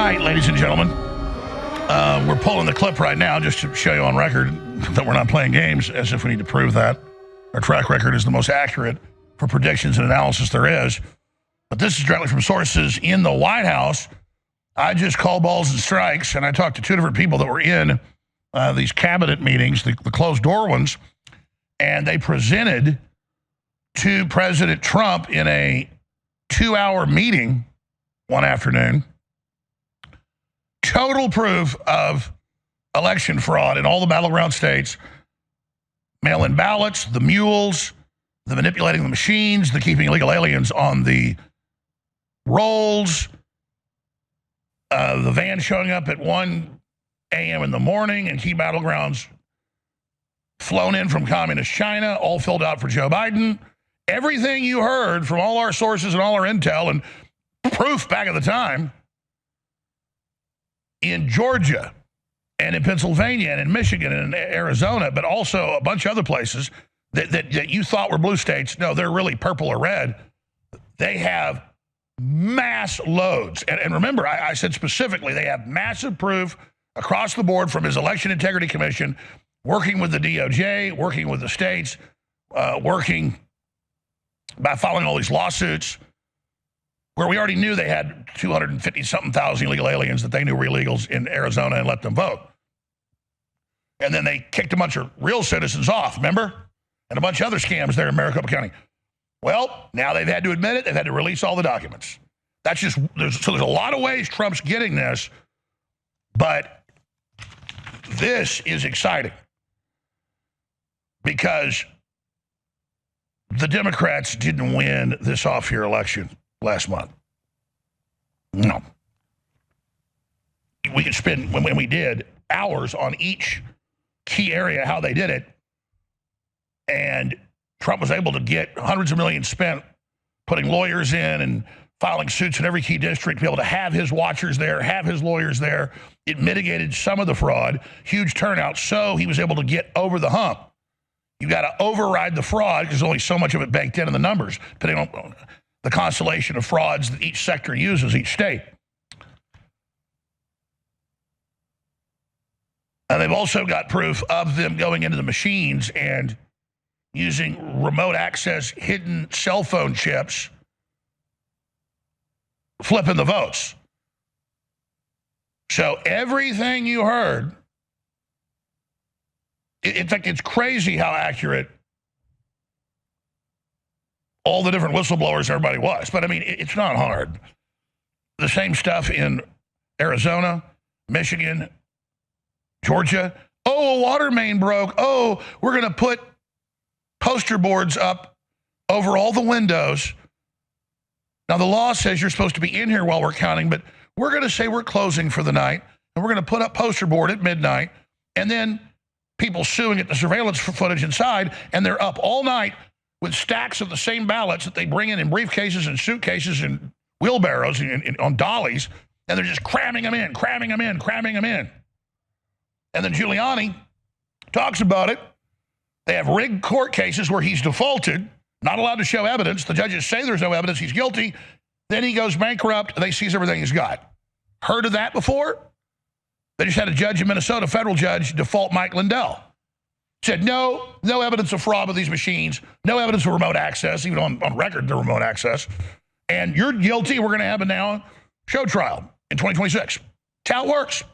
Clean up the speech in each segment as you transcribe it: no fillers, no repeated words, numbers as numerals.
right, ladies and gentlemen, we're pulling the clip right now just to show you on record that we're not playing games as if we need to prove that. Our track record is the most accurate for predictions and analysis there is. But this is directly from sources in the White House. I just call balls and strikes, and I talked to two different people that were in these cabinet meetings, the closed-door ones, and they presented to President Trump in a 2-hour meeting one afternoon total proof of election fraud in all the battleground states, mail-in ballots, the mules, the manipulating the machines, the keeping illegal aliens on the rolls, the van showing up at 1 a.m. in the morning and key battlegrounds flown in from communist China, all filled out for Joe Biden. Everything you heard from all our sources and all our intel and proof back at the time in Georgia and in Pennsylvania and in Michigan and in Arizona, but also a bunch of other places that you thought were blue states. No, they're really purple or red. They have mass loads. And remember, I said specifically, they have massive proof across the board from his Election Integrity Commission, working with the DOJ, working with the states, working by filing all these lawsuits, where we already knew they had 250-something thousand illegal aliens that they knew were illegals in Arizona and let them vote. And then they kicked a bunch of real citizens off, remember? And a bunch of other scams there in Maricopa County. Well, now they've had to admit it. They've had to release all the documents. That's just, there's a lot of ways Trump's getting this, but this is exciting because the Democrats didn't win this off-year election last month. No. We could spend, when we did, hours on each key area, how they did it. And Trump was able to get hundreds of millions spent putting lawyers in and filing suits in every key district, be able to have his watchers there, have his lawyers there. It mitigated some of the fraud, huge turnout, so he was able to get over the hump. You got to override the fraud because there's only so much of it baked in the numbers, depending on the constellation of frauds that each sector uses, each state. And they've also got proof of them going into the machines and using remote access hidden cell phone chips, flipping the votes. So everything you heard, in fact, it's crazy how accurate all the different whistleblowers everybody was. But I mean, it's not hard. The same stuff in Arizona, Michigan, Georgia. Oh, a water main broke. Oh, we're going to put poster boards up over all the windows. Now, the law says you're supposed to be in here while we're counting, but we're going to say we're closing for the night, and we're going to put up poster board at midnight, and then people suing at the surveillance footage inside, and they're up all night with stacks of the same ballots that they bring in briefcases and suitcases and wheelbarrows and on dollies, and they're just cramming them in, cramming them in, cramming them in. And then Giuliani talks about it. They have rigged court cases where he's defaulted, not allowed to show evidence. The judges say there's no evidence, he's guilty. Then he goes bankrupt, they seize everything he's got. Heard of that before? They just had a judge in Minnesota, federal judge, default Mike Lindell. Said no evidence of fraud with these machines, no evidence of remote access, even on record, the remote access. And you're guilty, we're going to have a now show trial in 2026. That's how it works.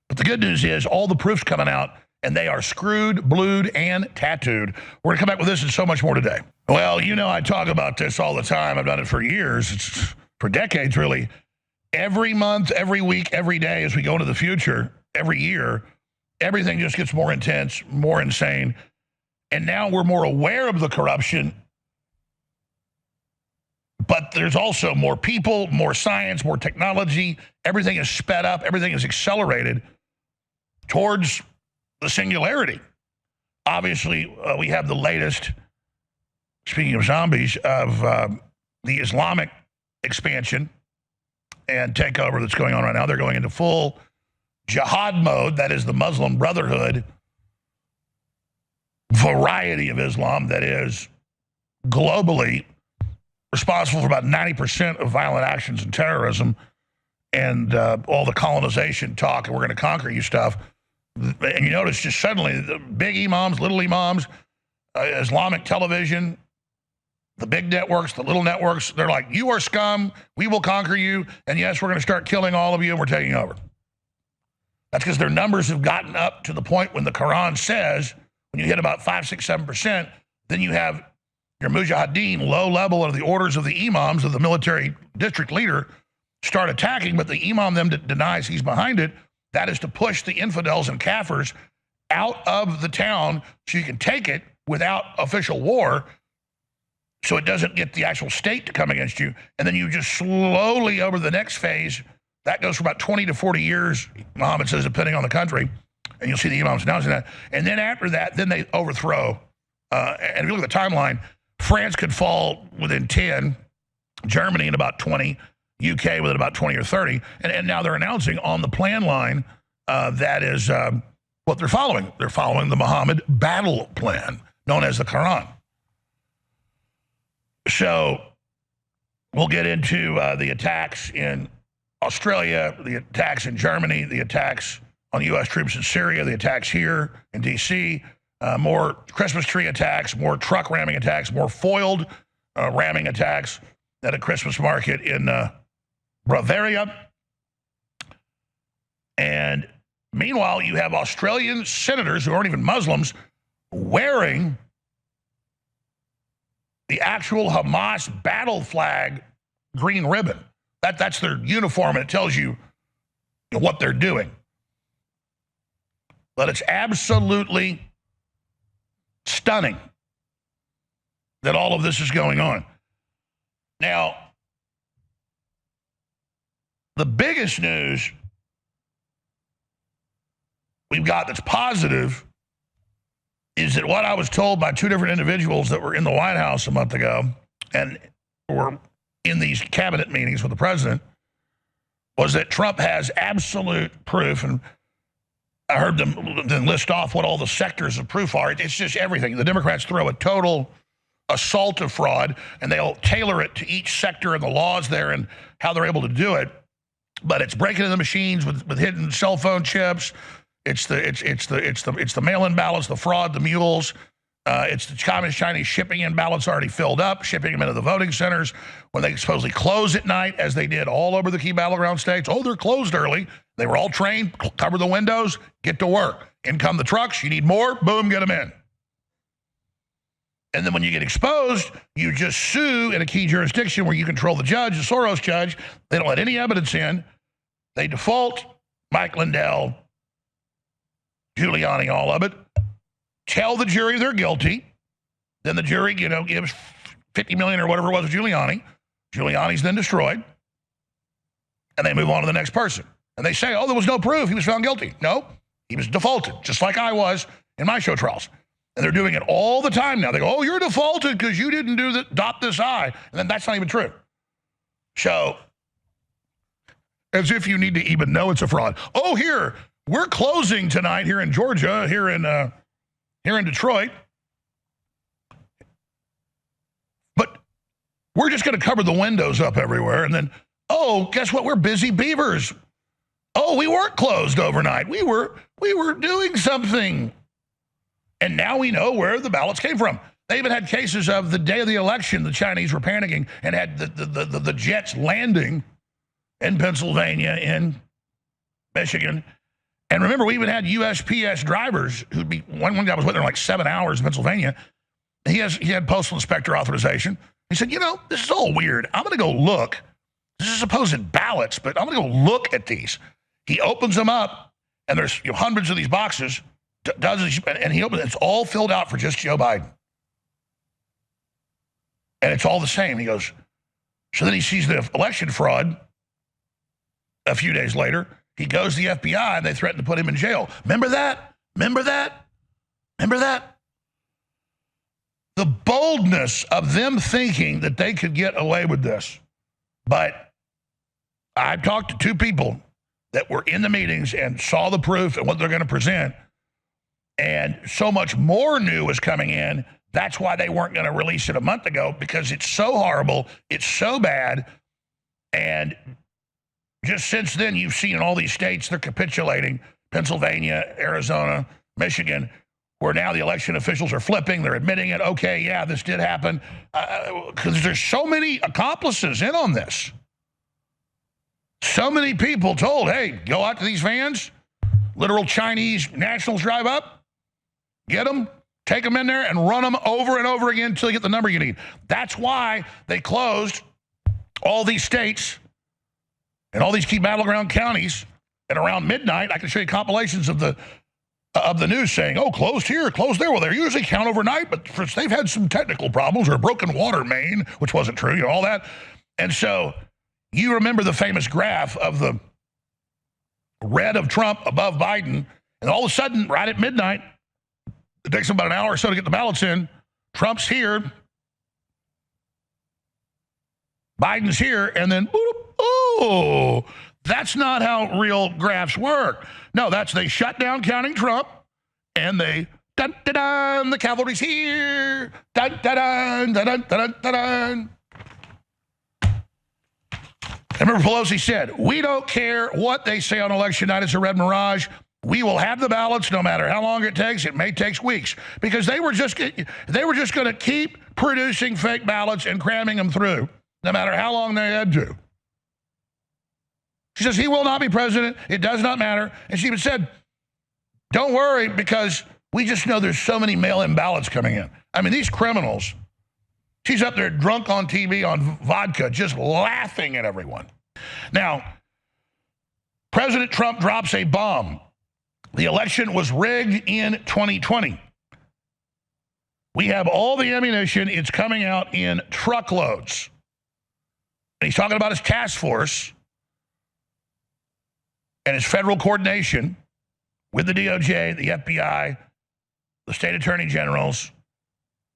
But the good news is all the proof's coming out, and they are screwed, blued, and tattooed. We're going to come back with this and so much more today. Well, you know I talk about this all the time. I've done it for years. It's for decades, really. Every month, every week, every day as we go into the future, every year, everything just gets more intense, more insane. And now we're more aware of the corruption. But there's also more people, more science, more technology. Everything is sped up. Everything is accelerated towards the singularity. Obviously, we have the latest, speaking of zombies, of the Islamic expansion and takeover that's going on right now. They're going into full jihad mode. That is the Muslim Brotherhood variety of Islam that is globally responsible for about 90% of violent actions and terrorism and all the colonization talk and we're going to conquer you stuff. And you notice just suddenly the big imams, little imams, Islamic television, the big networks, the little networks, they're like, you are scum, we will conquer you, and yes, we're going to start killing all of you and we're taking over. That's because their numbers have gotten up to the point when the Quran says, when you hit about 5, 6, 7%, then you have your mujahideen, low level of the orders of the imams of the military district leader, start attacking, but the imam then denies he's behind it. That is to push the infidels and kafirs out of the town so you can take it without official war, so it doesn't get the actual state to come against you. And then you just slowly over the next phase, that goes for about 20 to 40 years, Muhammad says, depending on the country, and you'll see the imams announcing that. And then after that, then they overthrow. And if you look at the timeline, France could fall within 10, Germany in about 20, UK within about 20 or 30. And now they're announcing on the plan line that is what they're following. They're following the Muhammad battle plan, known as the Quran. So we'll get into the attacks in Australia, the attacks in Germany, the attacks on U.S. troops in Syria, the attacks here in D.C., more Christmas tree attacks, more truck ramming attacks, more foiled ramming attacks at a Christmas market in Bavaria. And meanwhile, you have Australian senators who aren't even Muslims wearing the actual Hamas battle flag green ribbon. That's their uniform, and it tells you what they're doing. But it's absolutely stunning that all of this is going on. Now, the biggest news we've got that's positive is that what I was told by two different individuals that were in the White House a month ago and were in these cabinet meetings with the president was that Trump has absolute proof, and I heard them then list off what all the sectors of proof are. It's just everything. The Democrats throw a total assault of fraud, and they'll tailor it to each sector and the laws there and how they're able to do it. But it's breaking into the machines with hidden cell phone chips. It's the mail-in ballots, the fraud, the mules. It's the Communist Chinese shipping in ballots already filled up, shipping them into the voting centers when they supposedly close at night, as they did all over the key battleground states. Oh, they're closed early. They were all trained, cover the windows, get to work. In come the trucks. You need more? Boom, get them in. And then when you get exposed, you just sue in a key jurisdiction where you control the judge, the Soros judge. They don't let any evidence in. They default Mike Lindell, Giuliani, all of it. Tell the jury they're guilty. Then the jury, gives $50 million or whatever it was to Giuliani. Giuliani's then destroyed. And they move on to the next person. And they say, oh, there was no proof. He was found guilty. No, he was defaulted, just like I was in my show trials. And they're doing it all the time now. They go, oh, you're defaulted because you didn't dot this I. And then that's not even true. So, as if you need to even know it's a fraud. Oh, here, we're closing tonight here in Georgia, here in Detroit. But we're just going to cover the windows up everywhere. And then, oh, guess what? We're busy beavers. Oh, we weren't closed overnight. We were doing something. And now we know where the ballots came from. They even had cases of the day of the election, the Chinese were panicking and had the jets landing in Pennsylvania, in Michigan. And remember, we even had USPS drivers who'd be, one guy was with there like 7 hours in Pennsylvania. He had postal inspector authorization. He said, this is all weird. I'm going to go look. This is supposed ballots, but I'm going to go look at these. He opens them up, and there's hundreds of these boxes, and he opens it. It's all filled out for just Joe Biden. And it's all the same. He goes, so then he sees the election fraud a few days later. He goes to the FBI, and they threaten to put him in jail. Remember that? Remember that? Remember that? The boldness of them thinking that they could get away with this. But I've talked to two people that were in the meetings and saw the proof and what they're going to present. And so much more new is coming in. That's why they weren't going to release it a month ago, because it's so horrible. It's so bad. And just since then, you've seen in all these states, they're capitulating. Pennsylvania, Arizona, Michigan, where now the election officials are flipping. They're admitting it. Okay, yeah, this did happen. Because there's so many accomplices in on this. So many people told, hey, go out to these vans. Literal Chinese nationals drive up. Get them. Take them in there and run them over and over again until you get the number you need. That's why they closed all these states and all these key battleground counties. And around midnight, I can show you compilations of the news saying, oh, closed here, closed there. Well, they usually count overnight, but they've had some technical problems or a broken water main, which wasn't true, all that. And so you remember the famous graph of the red of Trump above Biden, and all of a sudden, right at midnight, it takes them about an hour or so to get the ballots in. Trump's here. Biden's here, and then, oh, that's not how real graphs work. No, they shut down counting Trump, and they, dun-dun-dun, the cavalry's here, dun-dun-dun, dun-dun-dun-dun-dun. I remember Pelosi said, we don't care what they say on election night. It's a red mirage. We will have the ballots no matter how long it takes. It may take weeks because they were just going to keep producing fake ballots and cramming them through no matter how long they had to. She says, he will not be president. It does not matter. And she even said, don't worry because we just know there's so many mail-in ballots coming in. I mean, these criminals, she's up there drunk on TV on vodka, just laughing at everyone. Now, President Trump drops a bomb. The election was rigged in 2020. We have all the ammunition. It's coming out in truckloads. And he's talking about his task force and his federal coordination with the DOJ, the FBI, the state attorney generals,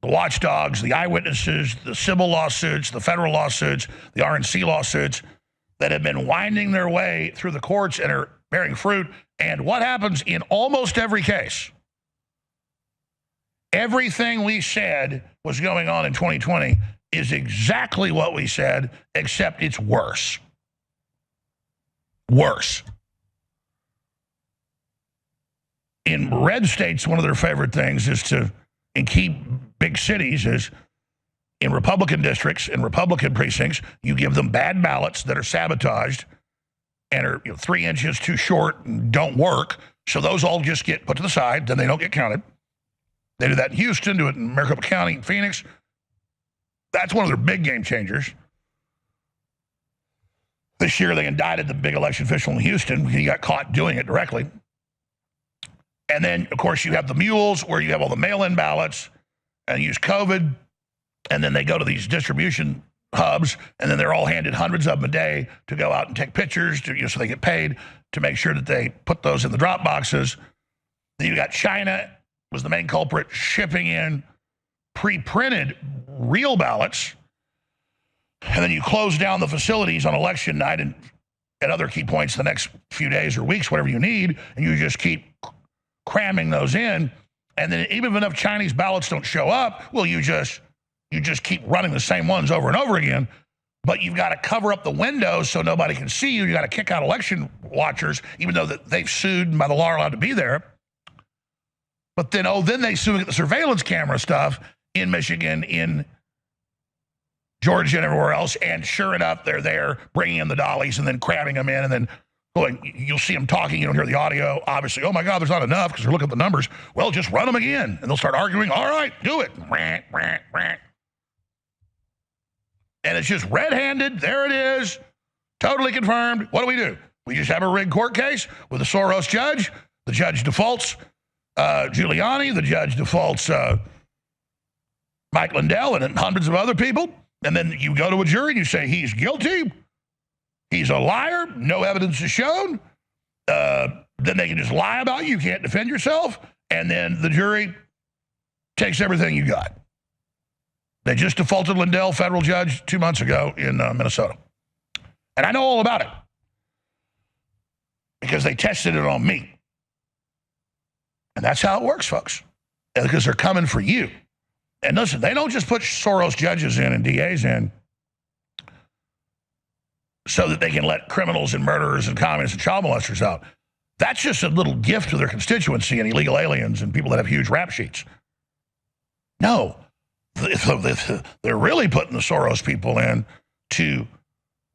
the watchdogs, the eyewitnesses, the civil lawsuits, the federal lawsuits, the RNC lawsuits that have been winding their way through the courts and are bearing fruit. And what happens in almost every case? Everything we said was going on in 2020 is exactly what we said, except it's worse. Worse. In red states, one of their favorite things is to, in key big cities, is in Republican districts, in Republican precincts, you give them bad ballots that are sabotaged and are 3 inches too short and don't work. So those all just get put to the side, then they don't get counted. They do that in Houston, do it in Maricopa County, in Phoenix. That's one of their big game changers. This year, they indicted the big election official in Houston. He got caught doing it directly. And then, of course, you have the mules where you have all the mail-in ballots and use COVID. And then they go to these distribution hubs, and then they're all handed hundreds of them a day to go out and take pictures to, so they get paid to make sure that they put those in the drop boxes. Then you got China was the main culprit, shipping in pre-printed real ballots. And then you close down the facilities on election night and at other key points the next few days or weeks, whatever you need, and you just keep cramming those in. And then even if enough Chinese ballots don't show up, well, you just keep running the same ones over and over again. But you've got to cover up the windows so nobody can see you. You got to kick out election watchers, even though that they've sued and by the law are allowed to be there. But then, then they sue the surveillance camera stuff in Michigan, in Georgia, and everywhere else. And sure enough, they're there bringing in the dollies and then cramming them in and then going. You'll see them talking. You don't hear the audio. Obviously, oh my God, there's not enough because they're looking at the numbers. Well, just run them again, and they'll start arguing. All right, do it. And it's just red-handed. There it is. Totally confirmed. What do? We just have a rigged court case with a Soros judge. The judge defaults Giuliani. The judge defaults Mike Lindell and hundreds of other people. And then you go to a jury and you say, he's guilty. He's a liar. No evidence is shown. Then they can just lie about you. You can't defend yourself. And then the jury takes everything you got. They just defaulted Lindell, federal judge, 2 months ago in Minnesota. And I know all about it because they tested it on me. And that's how it works, folks, because they're coming for you. And listen, they don't just put Soros judges in and DAs in. so that they can let criminals and murderers and communists and child molesters out. That's just a little gift to their constituency and illegal aliens and people that have huge rap sheets. No, they're really putting the Soros people in to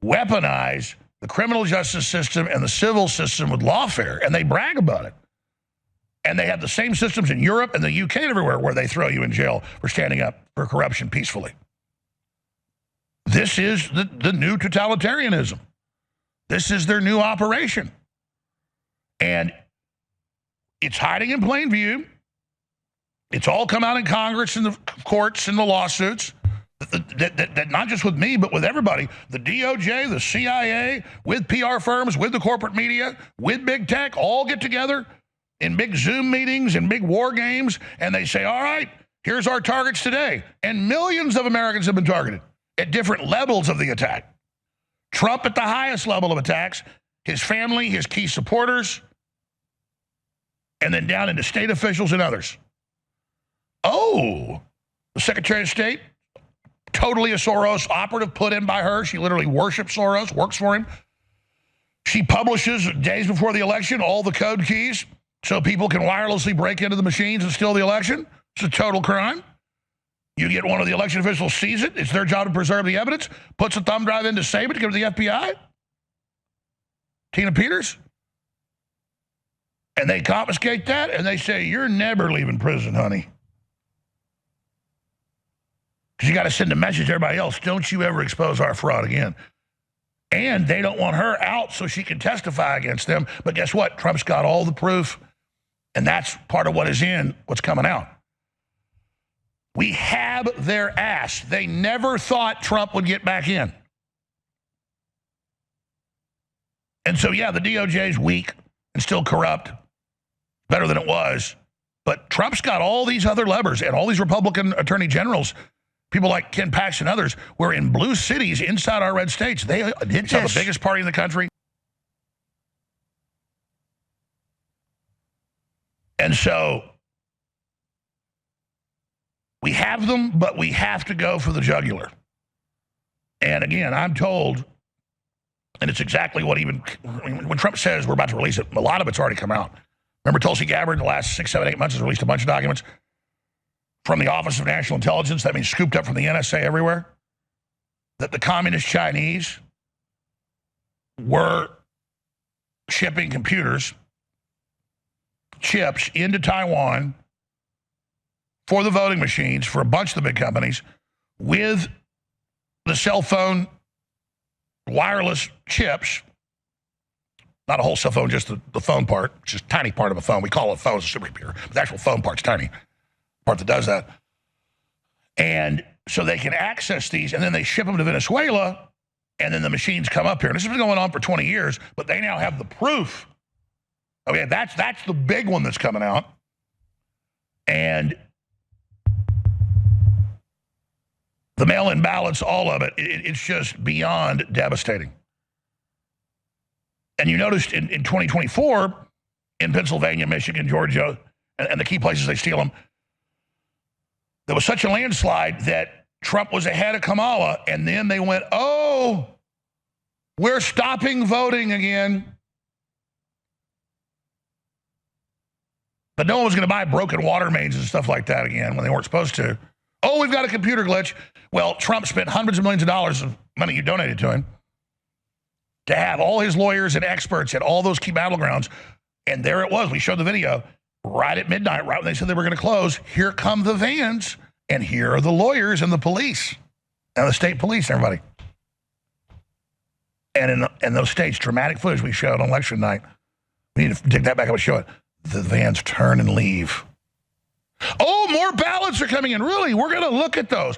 weaponize the criminal justice system and the civil system with lawfare, and they brag about it. And they have the same systems in Europe and the UK and everywhere where they throw you in jail for standing up for corruption peacefully. This is the new totalitarianism. This is their new operation. And it's hiding in plain view. It's all come out in Congress and the courts and the lawsuits. That not just with me, but with everybody. The DOJ, the CIA, with PR firms, with the corporate media, with big tech, all get together in big Zoom meetings and big war games, and they say, all right, here's our targets today. And millions of Americans have been targeted at different levels of the attack. Trump at the highest level of attacks, his family, his key supporters, and then down into state officials and others. Oh, the Secretary of State, totally a Soros operative put in by her. She literally worships Soros, works for him. She publishes days before the election all the code keys so people can wirelessly break into the machines and steal the election. It's a total crime. You get one of the election officials, sees it. It's their job to preserve the evidence, puts a thumb drive in to save it, to give it to the FBI. Tina Peters. And they confiscate that, and they say, you're never leaving prison, honey. Because you got to send a message to everybody else, don't you ever expose our fraud again. And they don't want her out so she can testify against them. But guess what? Trump's got all the proof, and that's part of what is in what's coming out. We have their ass. They never thought Trump would get back in. And so, yeah, the DOJ is weak and still corrupt, better than it was. But Trump's got all these other levers, and all these Republican attorney generals, people like Ken Paxton and others, were in blue cities inside our red states. They did have the biggest party in the country. And so we have them, but we have to go for the jugular. And again, I'm told, and it's exactly what even, when Trump says we're about to release it, a lot of it's already come out. Remember Tulsi Gabbard in the last 6, 7, 8 months has released a bunch of documents from the Office of National Intelligence, that means scooped up from the NSA everywhere, that the communist Chinese were shipping computers, chips into Taiwan for the voting machines for a bunch of the big companies with the cell phone wireless chips, not a whole cell phone, just the phone part, which is a tiny part of a phone. We call it a phone, it's a supercomputer, but the actual phone part's tiny. Part that does that. And so they can access these, and then they ship them to Venezuela, and then the machines come up here. And this has been going on for 20 years, but they now have the proof. Okay, that's the big one that's coming out. And the mail-in ballots, all of it, it's just beyond devastating. And you noticed in 2024, in Pennsylvania, Michigan, Georgia, and the key places they steal them, there was such a landslide that Trump was ahead of Kamala, and then they went, oh, we're stopping voting again. But no one was going to buy broken water mains and stuff like that again when they weren't supposed to. Oh, we've got a computer glitch. Well, Trump spent hundreds of millions of dollars of money you donated to him to have all his lawyers and experts at all those key battlegrounds. And there it was. We showed the video right at midnight, right when they said they were going to close. Here come the vans, and here are the lawyers and the police and the state police and everybody. And in those states, dramatic footage we showed on election night. We need to dig that back up and show it. The vans turn and leave. Oh, more ballots are coming in. Really? We're going to look at those.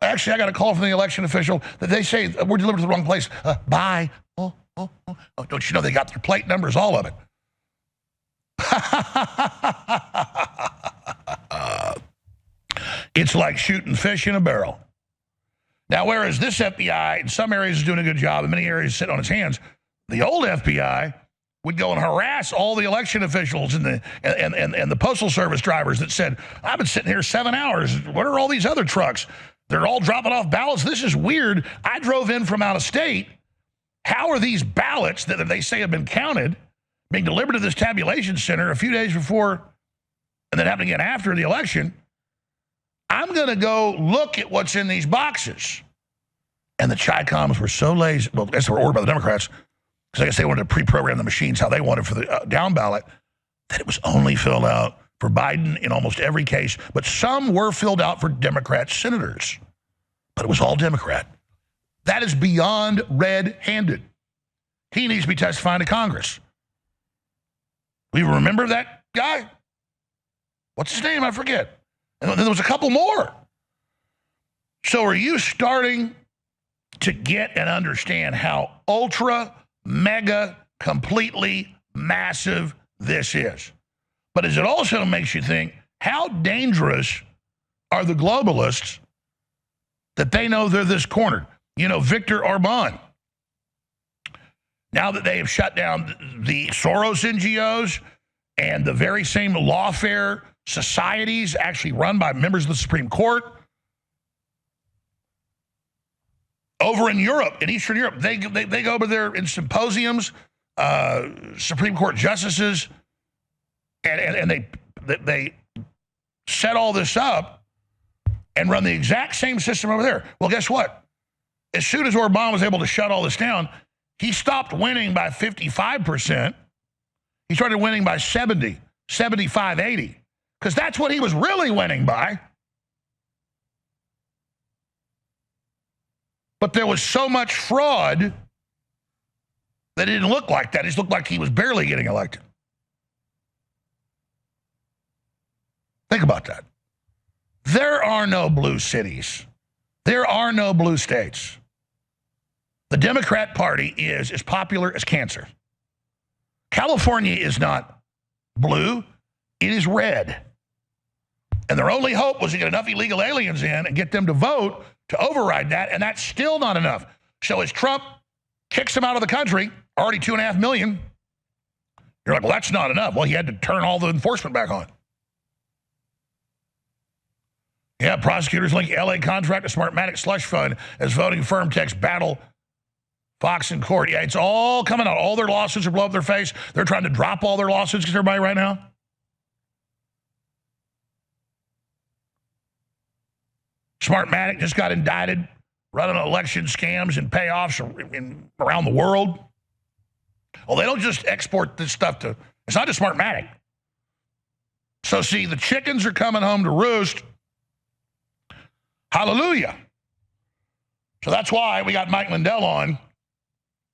Actually, I got a call from the election official that they say we're delivered to the wrong place. Bye. Oh, don't you know they got their plate numbers, all of it? It's like shooting fish in a barrel. Now, whereas this FBI in some areas is doing a good job, in many areas sitting on its hands, the old FBI would go and harass all the election officials and the Postal Service drivers that said, I've been sitting here 7 hours. What are all these other trucks? They're all dropping off ballots. This is weird. I drove in from out of state. How are these ballots that they say have been counted being delivered to this tabulation center a few days before and then happening again after the election? I'm going to go look at what's in these boxes. And the Chi-Coms were so lazy. Well, I guess they were ordered by the Democrats because I guess they wanted to pre-program the machines how they wanted for the down ballot, that it was only filled out for Biden in almost every case. But some were filled out for Democrat senators. But it was all Democrat. That is beyond red-handed. He needs to be testifying to Congress. We remember that guy? What's his name? I forget. And then there was a couple more. So are you starting to get and understand how ultra, mega, completely massive this is? But as it also makes you think, how dangerous are the globalists that they know they're this cornered? You know, Viktor Orban. Now that they have shut down the Soros NGOs and the very same lawfare societies actually run by members of the Supreme Court, over in Europe, in Eastern Europe, they go over there in symposiums, Supreme Court justices, and they set all this up and run the exact same system over there. Well, guess what? As soon as Orban was able to shut all this down, he stopped winning by 55%. He started winning by 70, 75, 80, because that's what he was really winning by. But there was so much fraud that it didn't look like that. It just looked like he was barely getting elected. Think about that. There are no blue cities. There are no blue states. The Democrat Party is as popular as cancer. California is not blue, it is red. And their only hope was to get enough illegal aliens in and get them to vote to override that, and that's still not enough. So as Trump kicks them out of the country, already 2.5 million, you're like, well, that's not enough. Well, he had to turn all the enforcement back on. Yeah, prosecutors link LA contract to Smartmatic slush fund as voting firm text battle Fox in court. Yeah, it's all coming out. All their lawsuits are blowing up their face. They're trying to drop all their lawsuits because everybody right now. Smartmatic just got indicted, running election scams and payoffs around the world. Well, they don't just export this stuff to, it's not just Smartmatic. So see, the chickens are coming home to roost. Hallelujah. So that's why we got Mike Lindell on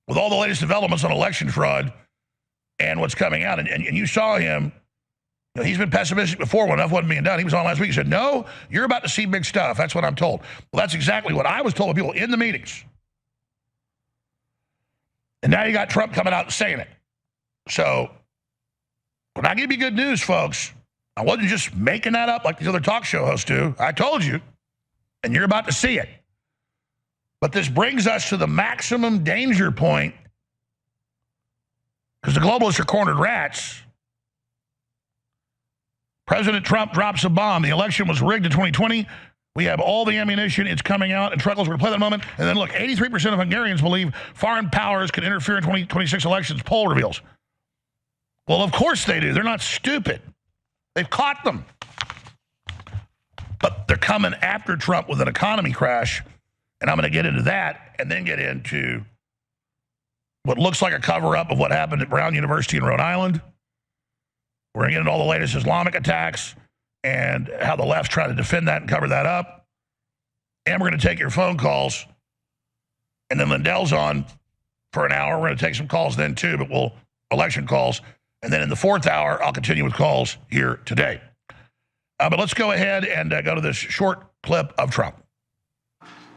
with all the latest developments on election fraud and what's coming out. And you saw him. You know, he's been pessimistic before when enough wasn't being done. He was on last week. He said, no, you're about to see big stuff. That's what I'm told. Well, that's exactly what I was told by people in the meetings. And now you got Trump coming out and saying it. So when I give you good news, folks, I wasn't just making that up like these other talk show hosts do. I told you, and you're about to see it. But this brings us to the maximum danger point because the globalists are cornered rats. President Trump drops a bomb. The election was rigged in 2020. We have all the ammunition. It's coming out, and truckles will play that moment. And then look, 83% of Hungarians believe foreign powers can interfere in 2026 elections, poll reveals. Well, of course they do. They're not stupid. They've caught them. But they're coming after Trump with an economy crash, and I'm going to get into that and then get into what looks like a cover-up of what happened at Brown University in Rhode Island. We're going to get into all the latest Islamic attacks and how the left's trying to defend that and cover that up. And we're going to take your phone calls. And then Lindell's on for an hour. We're going to take some calls then too, but we'll election calls. And then in the fourth hour, I'll continue with calls here today. But let's go ahead and go to this short clip of Trump.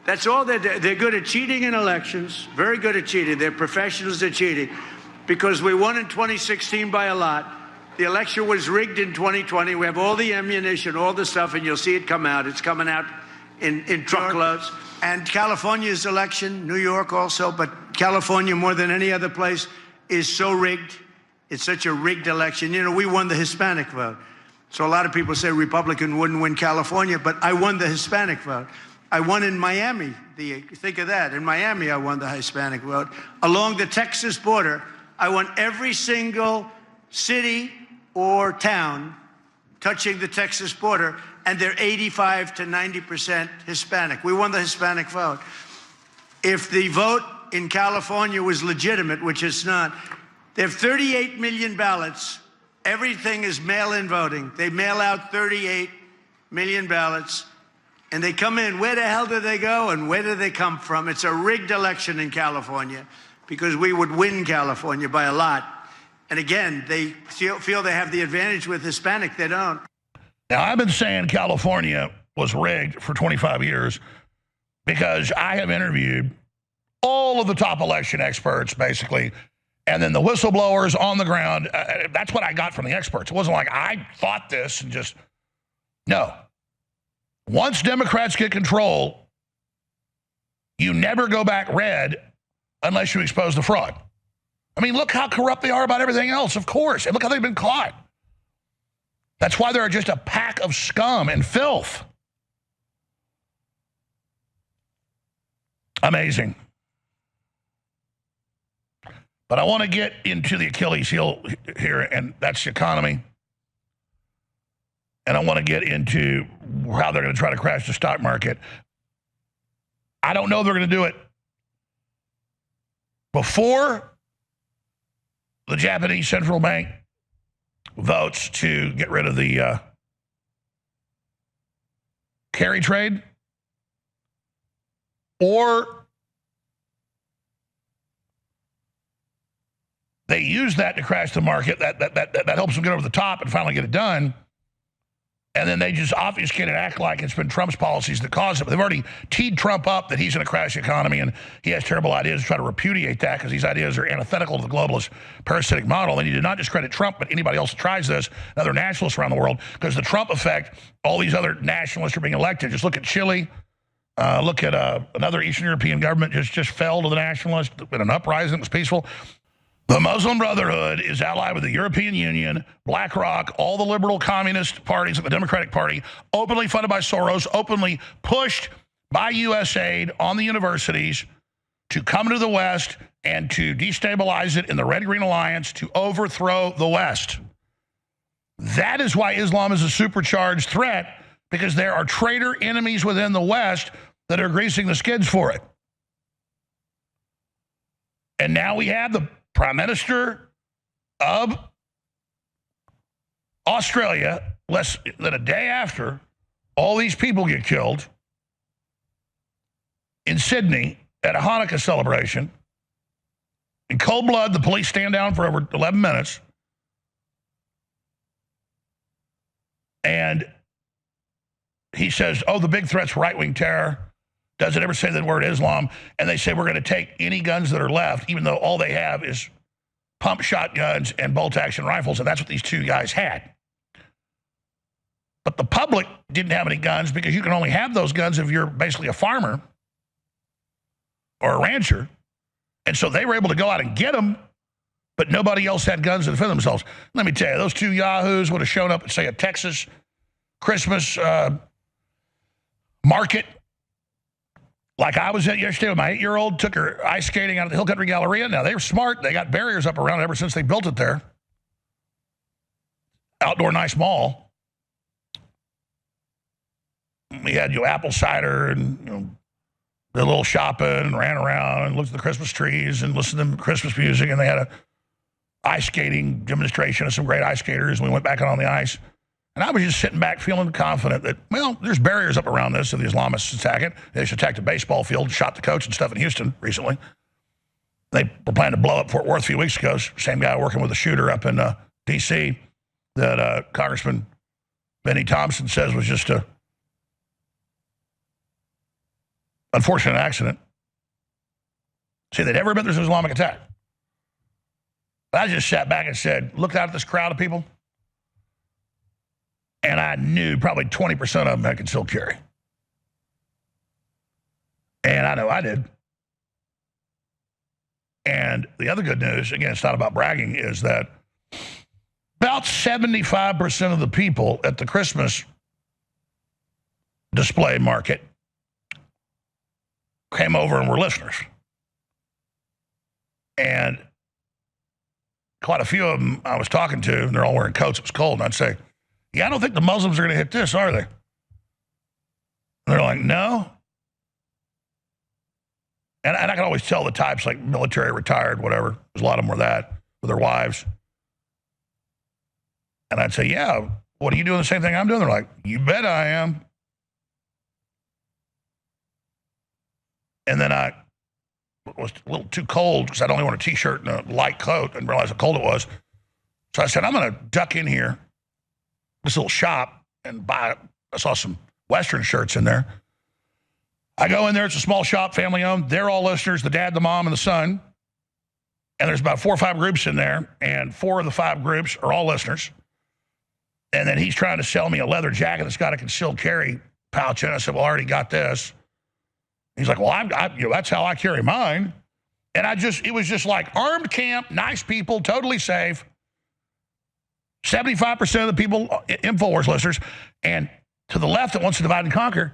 That's all they're good at cheating in elections, very good at cheating. They're professionals at cheating because we won in 2016 by a lot. The election was rigged in 2020. We have all the ammunition, all the stuff, and you'll see it come out. It's coming out in truckloads. And California's election, New York also, but California more than any other place is so rigged. It's such a rigged election. You know, we won the Hispanic vote. So a lot of people say Republican wouldn't win California, but I won the Hispanic vote. I won in Miami. Think of that. In Miami, I won the Hispanic vote. Along the Texas border, I won every single city or town touching the Texas border, and they're 85 to 90% Hispanic. We won the Hispanic vote. If the vote in California was legitimate, which it's not, they have 38 million ballots. Everything is mail-in voting. They mail out 38 million ballots, and they come in. Where the hell do they go, and where do they come from? It's a rigged election in California because we would win California by a lot. And again, they feel they have the advantage with Hispanic. They don't. Now, I've been saying California was rigged for 25 years because I have interviewed all of the top election experts, basically, and then the whistleblowers on the ground. That's what I got from the experts. It wasn't like I thought this and just, no. Once Democrats get control, you never go back red unless you expose the fraud. I mean, look how corrupt they are about everything else, of course. And look how they've been caught. That's why they're just a pack of scum and filth. Amazing. But I want to get into the Achilles heel here, and that's the economy. And I want to get into how they're going to try to crash the stock market. I don't know they're going to do it before the Japanese central bank votes to get rid of the carry trade, or they use that to crash the market. That helps them get over the top and finally get it done. And then they just obfuscate and act like it's been Trump's policies that caused it. But they've already teed Trump up that he's going to crash the economy, and he has terrible ideas to try to repudiate that because these ideas are antithetical to the globalist parasitic model. And he did not discredit Trump, but anybody else that tries this, and other nationalists around the world, because the Trump effect, all these other nationalists are being elected. Just look at Chile. Look at another Eastern European government just fell to the nationalists in an uprising. It was peaceful. The Muslim Brotherhood is allied with the European Union, BlackRock, all the liberal communist parties and the Democratic Party, openly funded by Soros, openly pushed by USAID on the universities to come to the West and to destabilize it in the Red-Green Alliance to overthrow the West. That is why Islam is a supercharged threat, because there are traitor enemies within the West that are greasing the skids for it. And now we have the Prime Minister of Australia, less than a day after all these people get killed in Sydney at a Hanukkah celebration. In cold blood, the police stand down for over 11 minutes. And he says, oh, the big threat's right-wing terror. Doesn't ever say the word Islam. And they say we're going to take any guns that are left, even though all they have is pump shotguns and bolt-action rifles, and that's what these two guys had. But the public didn't have any guns because you can only have those guns if you're basically a farmer or a rancher. And so they were able to go out and get them, but nobody else had guns to defend themselves. Let me tell you, those two yahoos would have shown up at, say, a Texas Christmas market like I was at yesterday with my 8-year-old, took her ice skating out of the Hill Country Galleria. Now, they were smart. They got barriers up around it ever since they built it there. Outdoor nice mall. We had apple cider and did a little shopping and ran around and looked at the Christmas trees and listened to Christmas music. And they had a ice skating demonstration of some great ice skaters. And we went back out on the ice. And I was just sitting back feeling confident that, well, there's barriers up around this if the Islamists attack it. They just attacked a baseball field, shot the coach and stuff in Houston recently. They were planning to blow up Fort Worth a few weeks ago. Same guy working with a shooter up in D.C. that Congressman Benny Thompson says was just a unfortunate accident. See, they never admit there's an Islamic attack. But I just sat back and said, looked out at this crowd of people, and I knew probably 20% of them I could still carry. And I know I did. And the other good news, again, it's not about bragging, is that about 75% of the people at the Christmas display market came over and were listeners. And quite a few of them I was talking to, and they're all wearing coats. It was cold. And I'd say, yeah, I don't think the Muslims are going to hit this, are they? And they're like, no. And I can always tell the types, like military, retired, whatever. There's a lot of them were that, with their wives. And I'd say, yeah, what are you doing the same thing I'm doing? They're like, you bet I am. And then I was a little too cold because I'd only worn a T-shirt and a light coat and realized how cold it was. So I said, I'm going to duck in here, this little shop, and buy, I saw some Western shirts in there. I go in there, it's a small shop, family owned. They're all listeners, the dad, the mom, and the son. And there's about 4 or 5 groups in there, and 4 of the 5 groups are all listeners. And then he's trying to sell me a leather jacket that's got a concealed carry pouch in it. I said, well, I already got this. He's like, well, that's how I carry mine. And it was just like armed camp, nice people, totally safe. 75% of the people, InfoWars listeners. And to the left that wants to divide and conquer,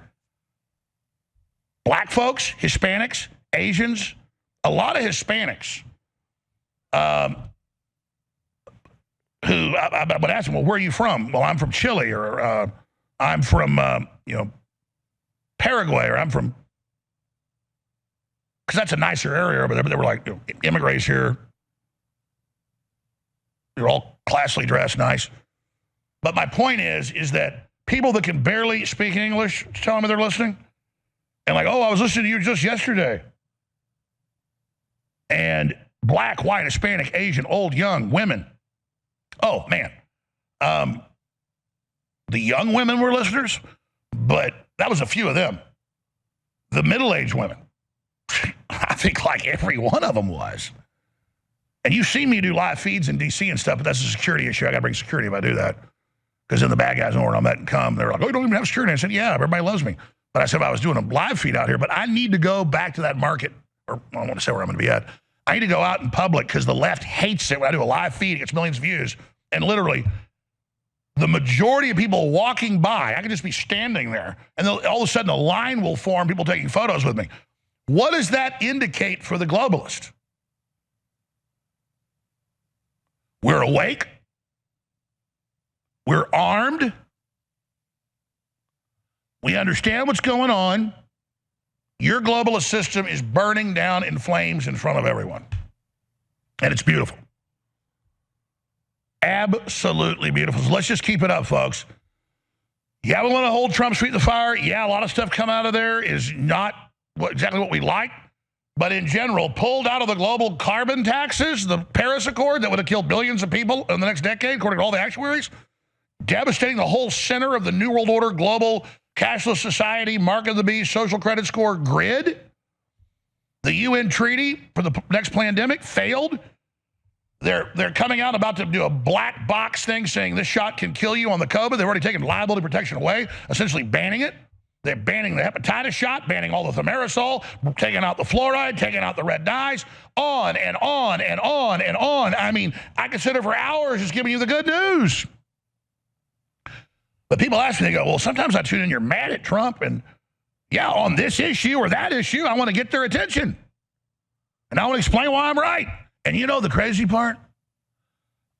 black folks, Hispanics, Asians, a lot of Hispanics who I would ask them, well, where are you from? Well, I'm from Chile, or I'm from, Paraguay, or I'm from, because that's a nicer area over there, but they were like, immigrants here. They're all classily dressed, nice. But my point is that people that can barely speak English tell me they're listening. And like, oh, I was listening to you just yesterday. And black, white, Hispanic, Asian, old, young, women. Oh, man. The young women were listeners, but that was a few of them. The middle-aged women, I think like every one of them was. And you've seen me do live feeds in D.C. and stuff, but that's a security issue. I got to bring security if I do that. Because then the bad guys know where I'm at and come. They're like, oh, you don't even have security. I said, yeah, everybody loves me. But I said, I was doing a live feed out here, but I need to go back to that market, or I don't want to say where I'm going to be at. I need to go out in public because the left hates it when I do a live feed. It gets millions of views. And literally, the majority of people walking by, I could just be standing there, and all of a sudden a line will form, people taking photos with me. What does that indicate for the globalist? We're awake. We're armed. We understand what's going on. Your globalist system is burning down in flames in front of everyone. And it's beautiful. Absolutely beautiful. So let's just keep it up, folks. Yeah, we want to hold Trump's feet to the fire. Yeah, a lot of stuff come out of there is not exactly what we like. But in general, pulled out of the global carbon taxes, the Paris Accord that would have killed billions of people in the next decade, according to all the actuaries, devastating the whole center of the New World Order, global cashless society, mark of the beast, social credit score grid. The UN treaty for the next pandemic failed. They're coming out about to do a black box thing saying this shot can kill you on the COVID. They've already taken liability protection away, essentially banning it. They're banning the hepatitis shot, banning all the thimerosal, taking out the fluoride, taking out the red dyes, on and on and on and on. I mean, I could sit there for hours just giving you the good news. But people ask me, they go, well, sometimes I tune in, you're mad at Trump, and yeah, on this issue or that issue, I want to get their attention. And I want to explain why I'm right. And you know the crazy part?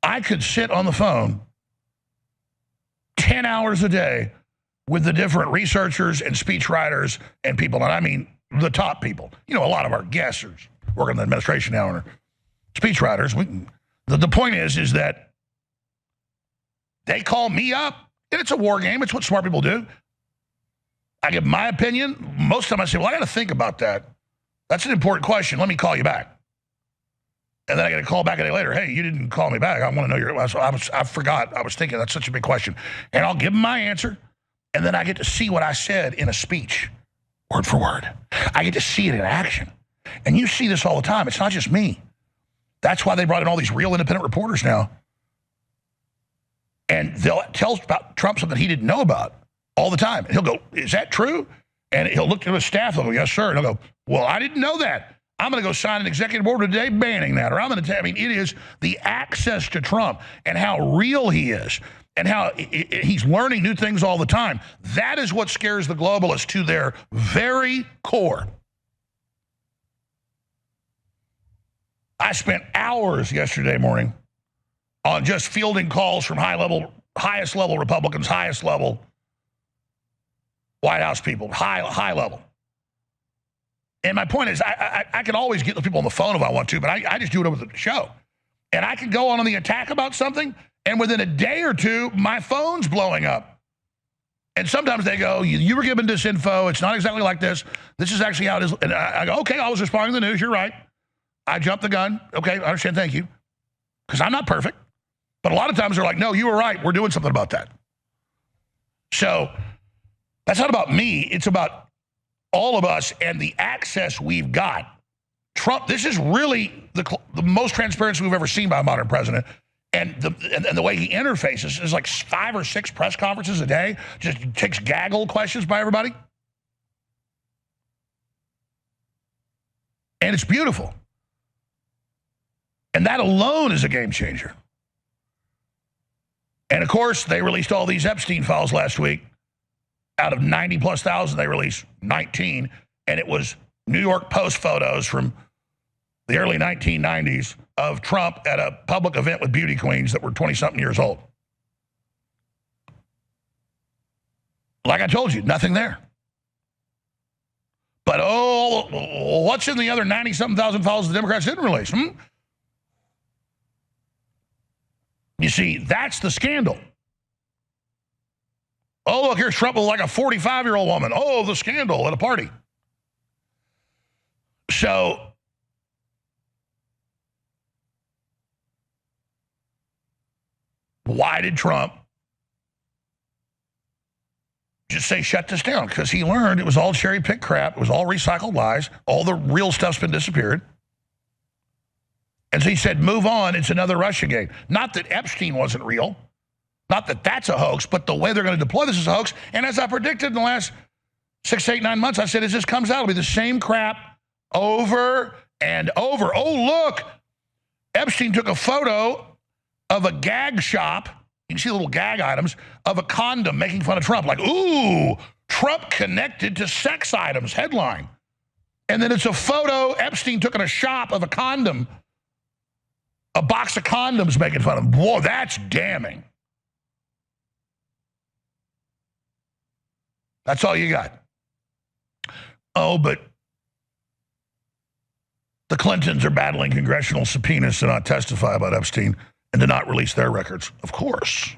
I could sit on the phone 10 hours a day with the different researchers and speechwriters and people, and I mean the top people. You know, a lot of our guests are working in the administration now and are speechwriters. The point is that they call me up, and it's a war game. It's what smart people do. I give my opinion. Most of the time I say, well, I got to think about that. That's an important question. Let me call you back. And then I get a call back a day later. Hey, you didn't call me back. I want to know your. I forgot. I was thinking that's such a big question. And I'll give them my answer. And then I get to see what I said in a speech, word for word. I get to see it in action. And you see this all the time. It's not just me. That's why they brought in all these real independent reporters now. And they'll tell about Trump something he didn't know about all the time. And he'll go, is that true? And he'll look to his staff and go, yes, sir. And he'll go, well, I didn't know that. I'm going to go sign an executive order today banning that. Or I'm going to, I mean, it is the access to Trump and how real he is and how he's learning new things all the time. That is what scares the globalists to their very core. I spent hours yesterday morning on just fielding calls from highest level Republicans, highest level White House people, high level. And my point is, I can always get the people on the phone if I want to, but I just do it over the show. And I can go on the attack about something, and within a day or two, my phone's blowing up. And sometimes they go, you were given disinfo. It's not exactly like this. This is actually how it is. And I go, okay, I was responding to the news. You're right. I jumped the gun. Okay, I understand. Thank you. Because I'm not perfect. But a lot of times they're like, no, you were right. We're doing something about that. So that's not about me. It's about all of us and the access we've got. Trump, this is really the most transparency we've ever seen by a modern president. And the way he interfaces is like 5 or 6 press conferences a day, just takes gaggle questions by everybody. And it's beautiful. And that alone is a game changer. And of course, they released all these Epstein files last week. Out of 90+ thousand, they released 19. And it was New York Post photos from the early 1990s of Trump at a public event with beauty queens that were 20-something years old. Like I told you, nothing there. But, what's in the other 90-something thousand files the Democrats didn't release? You see, that's the scandal. Oh, look, here's Trump with like a 45-year-old woman. Oh, the scandal at a party. So why did Trump just say shut this down? Because he learned it was all cherry-picked crap. It was all recycled lies. All the real stuff's been disappeared. And so he said, move on. It's another Russia game. Not that Epstein wasn't real. Not that that's a hoax, but the way they're going to deploy this is a hoax. And as I predicted in the last 6, 8, 9 months, I said, as this comes out, it'll be the same crap over and over. Oh, look, Epstein took a photo of a gag shop. You can see the little gag items of a condom making fun of Trump. Like, ooh, Trump connected to sex items, headline. And then it's a photo Epstein took in a shop of a condom, a box of condoms making fun of him. Whoa, that's damning. That's all you got. Oh, but the Clintons are battling congressional subpoenas to not testify about Epstein and to not release their records. Of course.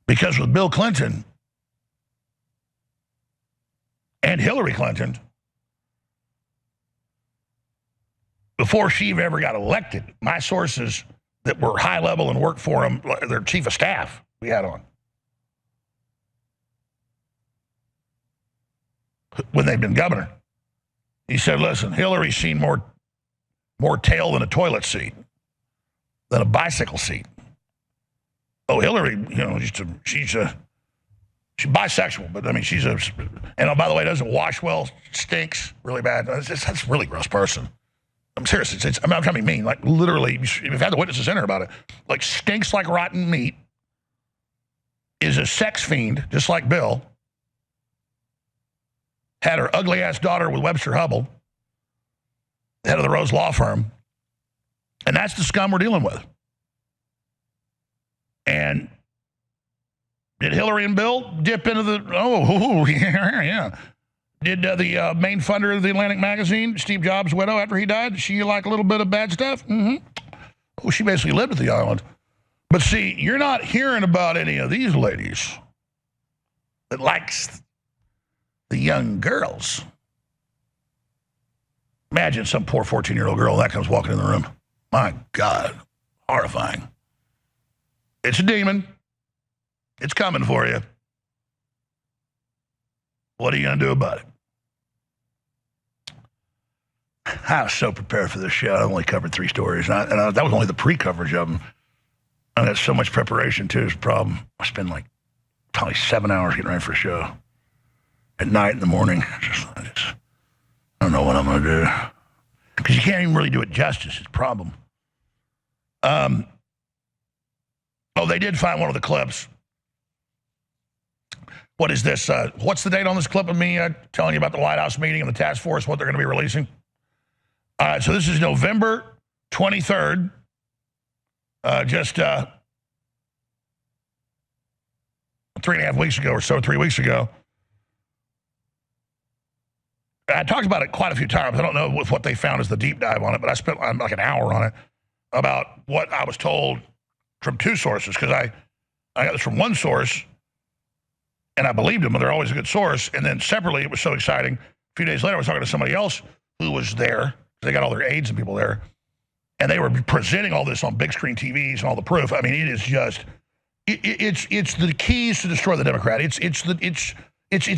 Because with Bill Clinton and Hillary Clinton, before she ever got elected, my sources that were high level and worked for them, their chief of staff we had on, when they've been governor, he said, listen, Hillary's seen more tail than a toilet seat, than a bicycle seat. Oh, Hillary, she's bisexual, but I mean, and oh, by the way, doesn't wash well, stinks really bad. That's a really gross person. I'm serious. I'm not trying to be mean. Like, literally, we've had the witnesses in here about it. Like, stinks like rotten meat, is a sex fiend, just like Bill. Had her ugly-ass daughter with Webster Hubbell, head of the Rose Law Firm. And that's the scum we're dealing with. And did Hillary and Bill dip into the, yeah. Did the main funder of the Atlantic magazine, Steve Jobs' widow, after he died, she like a little bit of bad stuff? Mm-hmm. Oh, she basically lived at the island. But see, you're not hearing about any of these ladies that likes the young girls. Imagine some poor 14-year-old girl that comes walking in the room. My God, horrifying. It's a demon. It's coming for you. What are you going to do about it? I was so prepared for this show. I only covered 3 stories. And that was only the pre-coverage of them. And that's so much preparation, too, is a problem. I spend like probably 7 hours getting ready for a show. At night, in the morning. I don't know what I'm going to do. Because you can't even really do it justice. It's a problem. They did find one of the clips. What is this? What's the date on this clip of me telling you about the White House meeting and the task force, what they're going to be releasing? All right, so this is November 23rd. Just 3.5 weeks ago or so, 3 weeks ago. I talked about it quite a few times. I don't know what they found as the deep dive on it, but I spent like an hour on it about what I was told from two sources, because I got this from one source, and I believed them, but they're always a good source. And then separately, it was so exciting. A few days later, I was talking to somebody else who was there. They got all their aides and people there, and they were presenting all this on big screen TVs and all the proof. I mean, it is just... It's the keys to destroy the Democrat. It's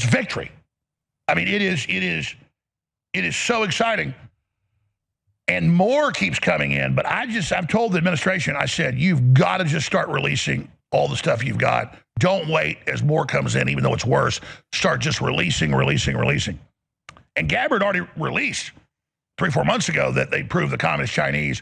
victory. I mean, it is so exciting, and more keeps coming in. But I've told the administration, I said, you've got to just start releasing all the stuff you've got. Don't wait as more comes in, even though it's worse. Start just releasing. And Gabbard already released 3-4 months ago that they proved the communist Chinese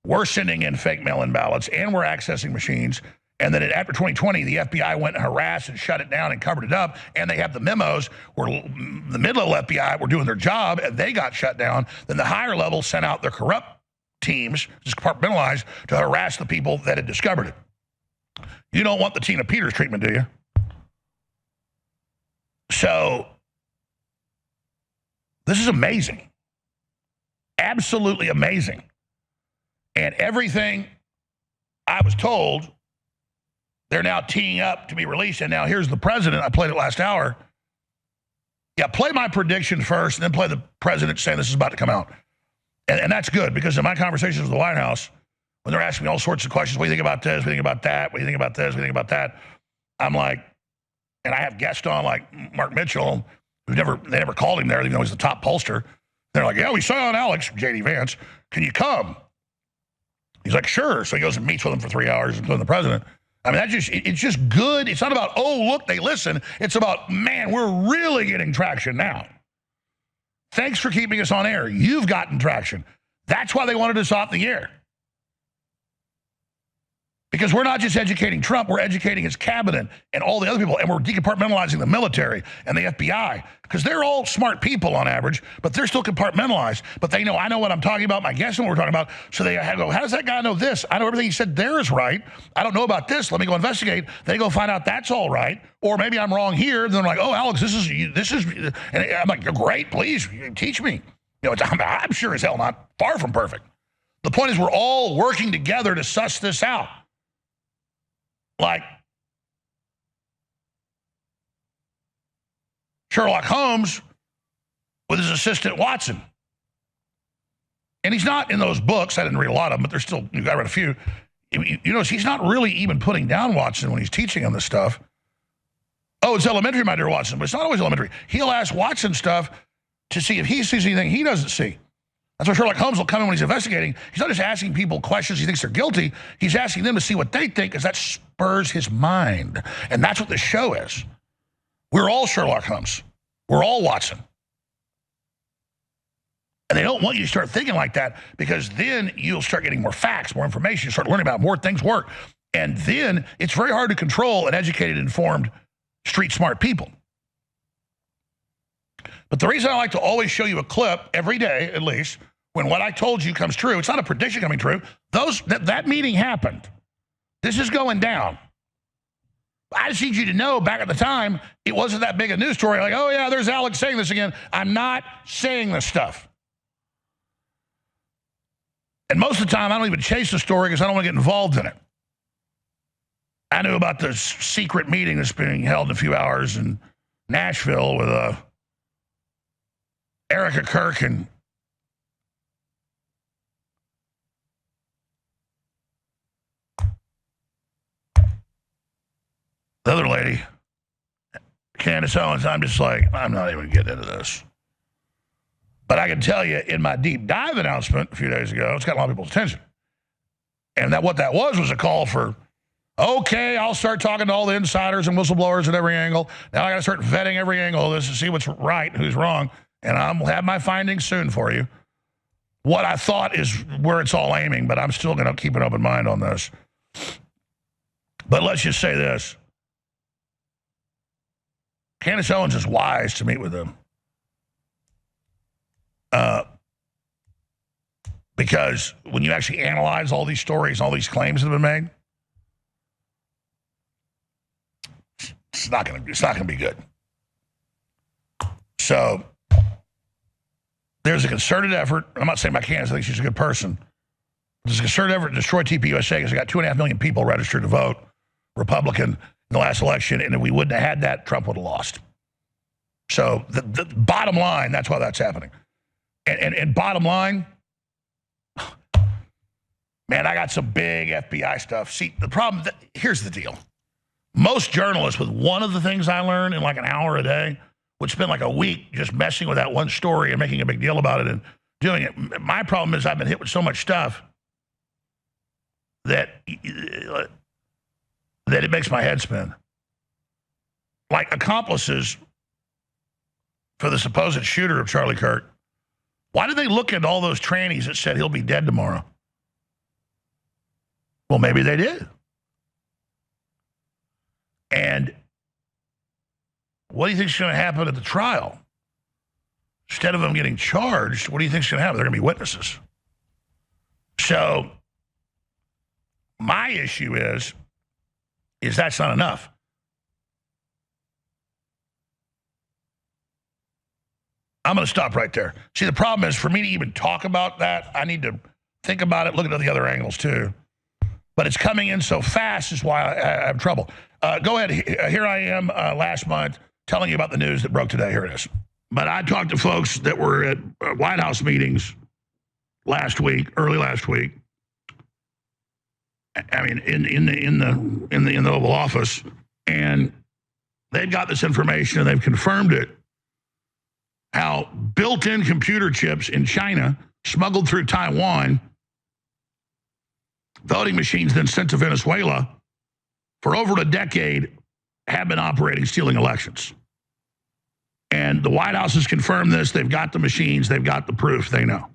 were sending in fake mail-in ballots and were accessing machines. And then after 2020, the FBI went and harassed and shut it down and covered it up. And they have the memos where the mid-level FBI were doing their job and they got shut down. Then the higher level sent out their corrupt teams, just compartmentalized, to harass the people that had discovered it. You don't want the Tina Peters treatment, do you? So this is amazing. Absolutely amazing. And everything I was told, they're now teeing up to be released. And now here's the president. I played it last hour. Yeah, play my prediction first and then play the president saying this is about to come out. And that's good, because in my conversations with the White House, when they're asking me all sorts of questions, what do you think about this? What do you think about that? What do you think about this? What do you think about that? I'm like, and I have guests on like Mark Mitchell, they never called him there, even though he's the top pollster. They're like, yeah, we saw on Alex, J.D. Vance. Can you come? He's like, sure. So he goes and meets with him for 3 hours, including the president. I mean, it's just good. It's not about, oh, look, they listen. It's about, man, we're really getting traction now. Thanks for keeping us on air. You've gotten traction. That's why they wanted us off the air. Because we're not just educating Trump, we're educating his cabinet and all the other people, and we're decompartmentalizing the military and the FBI, because they're all smart people on average, but they're still compartmentalized. But they know, I know what I'm talking about, my guests know what we're talking about, so they go, how does that guy know this? I know everything he said there is right. I don't know about this. Let me go investigate. They go find out that's all right, or maybe I'm wrong here. Then they're like, oh, Alex, this is, and I'm like, great, please teach me. You know, I'm sure as hell not far from perfect. The point is, we're all working together to suss this out. Like Sherlock Holmes with his assistant Watson. And he's not in those books. I didn't read a lot of them, but there's still, I read a few. You notice he's not really even putting down Watson when he's teaching him this stuff. Oh, it's elementary, my dear Watson, but it's not always elementary. He'll ask Watson stuff to see if he sees anything he doesn't see. That's why Sherlock Holmes will come in when he's investigating. He's not just asking people questions he thinks they're guilty. He's asking them to see what they think, because that spurs his mind. And that's what this show is. We're all Sherlock Holmes. We're all Watson. And they don't want you to start thinking like that, because then you'll start getting more facts, more information, you start learning about more things work. And then it's very hard to control an educated, informed, street smart people. But the reason I like to always show you a clip every day, at least, when what I told you comes true, it's not a prediction coming true. That meeting happened. This is going down. I just need you to know, back at the time, it wasn't that big a news story. Like, oh, yeah, there's Alex saying this again. I'm not saying this stuff. And most of the time, I don't even chase the story because I don't want to get involved in it. I knew about the secret meeting that's being held in a few hours in Nashville with Erica Kirk and the other lady, Candace Owens. I'm just like, I'm not even getting into this. But I can tell you, in my deep dive announcement a few days ago, it's got a lot of people's attention. And what that was a call for, okay, I'll start talking to all the insiders and whistleblowers at every angle. Now I got to start vetting every angle of this to see what's right, who's wrong. And I'll have my findings soon for you. What I thought is where it's all aiming, but I'm still going to keep an open mind on this. But let's just say this. Candace Owens is wise to meet with them. Because when you actually analyze all these stories, all these claims that have been made, it's not going to be good. So there's a concerted effort. I'm not saying my Candace, I think she's a good person. There's a concerted effort to destroy TPUSA because they got 2.5 million people registered to vote Republican in the last election, and if we wouldn't have had that, Trump would have lost. So the bottom line, that's why that's happening. And bottom line, man, I got some big FBI stuff. See, the problem, here's the deal. Most journalists, with one of the things I learn in like an hour a day, would spend like a week just messing with that one story and making a big deal about it and doing it. My problem is I've been hit with so much stuff that it makes my head spin. Like accomplices for the supposed shooter of Charlie Kirk. Why did they look at all those trannies that said he'll be dead tomorrow? Well, maybe they did. And what do you think is going to happen at the trial? Instead of them getting charged, what do you think is going to happen? They're going to be witnesses. So my issue is that's not enough. I'm going to stop right there. See, the problem is for me to even talk about that, I need to think about it, look at the other angles too. But it's coming in so fast is why I have trouble. Go ahead. Here I am last month telling you about the news that broke today. Here it is. But I talked to folks that were at White House meetings early last week. I mean, in the Oval Office, and they've got this information and they've confirmed it. How built-in computer chips in China smuggled through Taiwan, voting machines then sent to Venezuela for over a decade have been operating, stealing elections. And the White House has confirmed this. They've got the machines. They've got the proof. They know.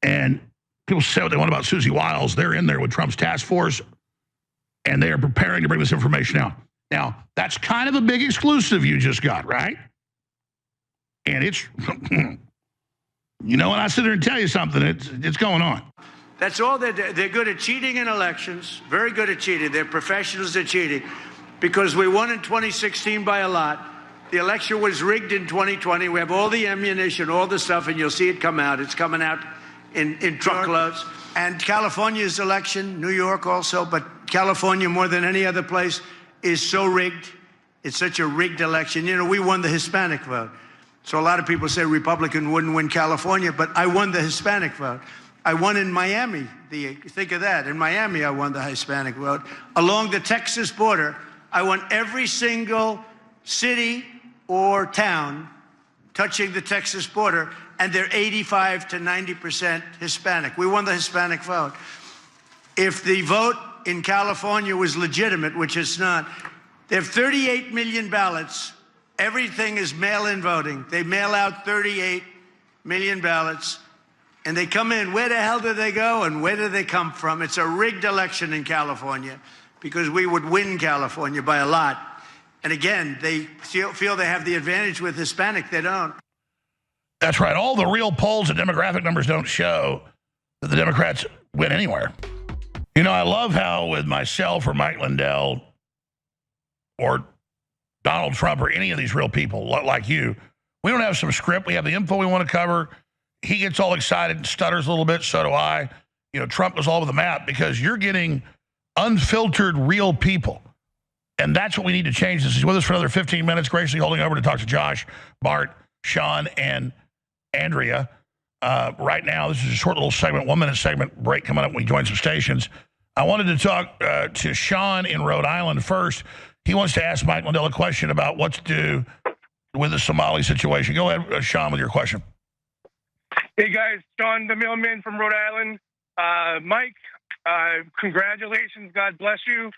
And people say what they want about Susie Wiles. They're in there with Trump's task force, and they are preparing to bring this information out. Now, that's kind of a big exclusive you just got, right? And it's, you know, when I sit there and tell you something, it's going on. That's all they're good at cheating in elections, very good at cheating. They're professionals at cheating because we won in 2016 by a lot. The election was rigged in 2020. We have all the ammunition, all the stuff, and you'll see it come out. It's coming out in truckloads. And California's election, New York also, but California more than any other place is so rigged. It's such a rigged election. You know, we won the Hispanic vote. So a lot of people say Republican wouldn't win California, but I won the Hispanic vote. I won in Miami. Think of that. In Miami, I won the Hispanic vote. Along the Texas border, I won every single city or town touching the Texas border, and they're 85 to 90% Hispanic. We won the Hispanic vote. If the vote in California was legitimate, which it's not, they have 38 million ballots. Everything is mail-in voting. They mail out 38 million ballots, and they come in. Where the hell do they go, and where do they come from? It's a rigged election in California because we would win California by a lot. And again, they feel they have the advantage with Hispanic. They don't. That's right. All the real polls and demographic numbers don't show that the Democrats win anywhere. You know, I love how with myself or Mike Lindell or Donald Trump or any of these real people like you, we don't have some script. We have the info we want to cover. He gets all excited and stutters a little bit. So do I. You know, Trump goes all over the map because you're getting unfiltered real people. And that's what we need to change. This is with us for another 15 minutes, graciously holding over to talk to Josh, Bart, Sean, and Andrea. Right now, this is a short little segment, 1 minute segment break coming up when we join some stations. I wanted to talk to Sean in Rhode Island first. He wants to ask Mike Lindell a question about what to do with the Somali situation. Go ahead, Sean, with your question. Hey, guys. Sean, the mailman from Rhode Island. Mike, congratulations. God bless you.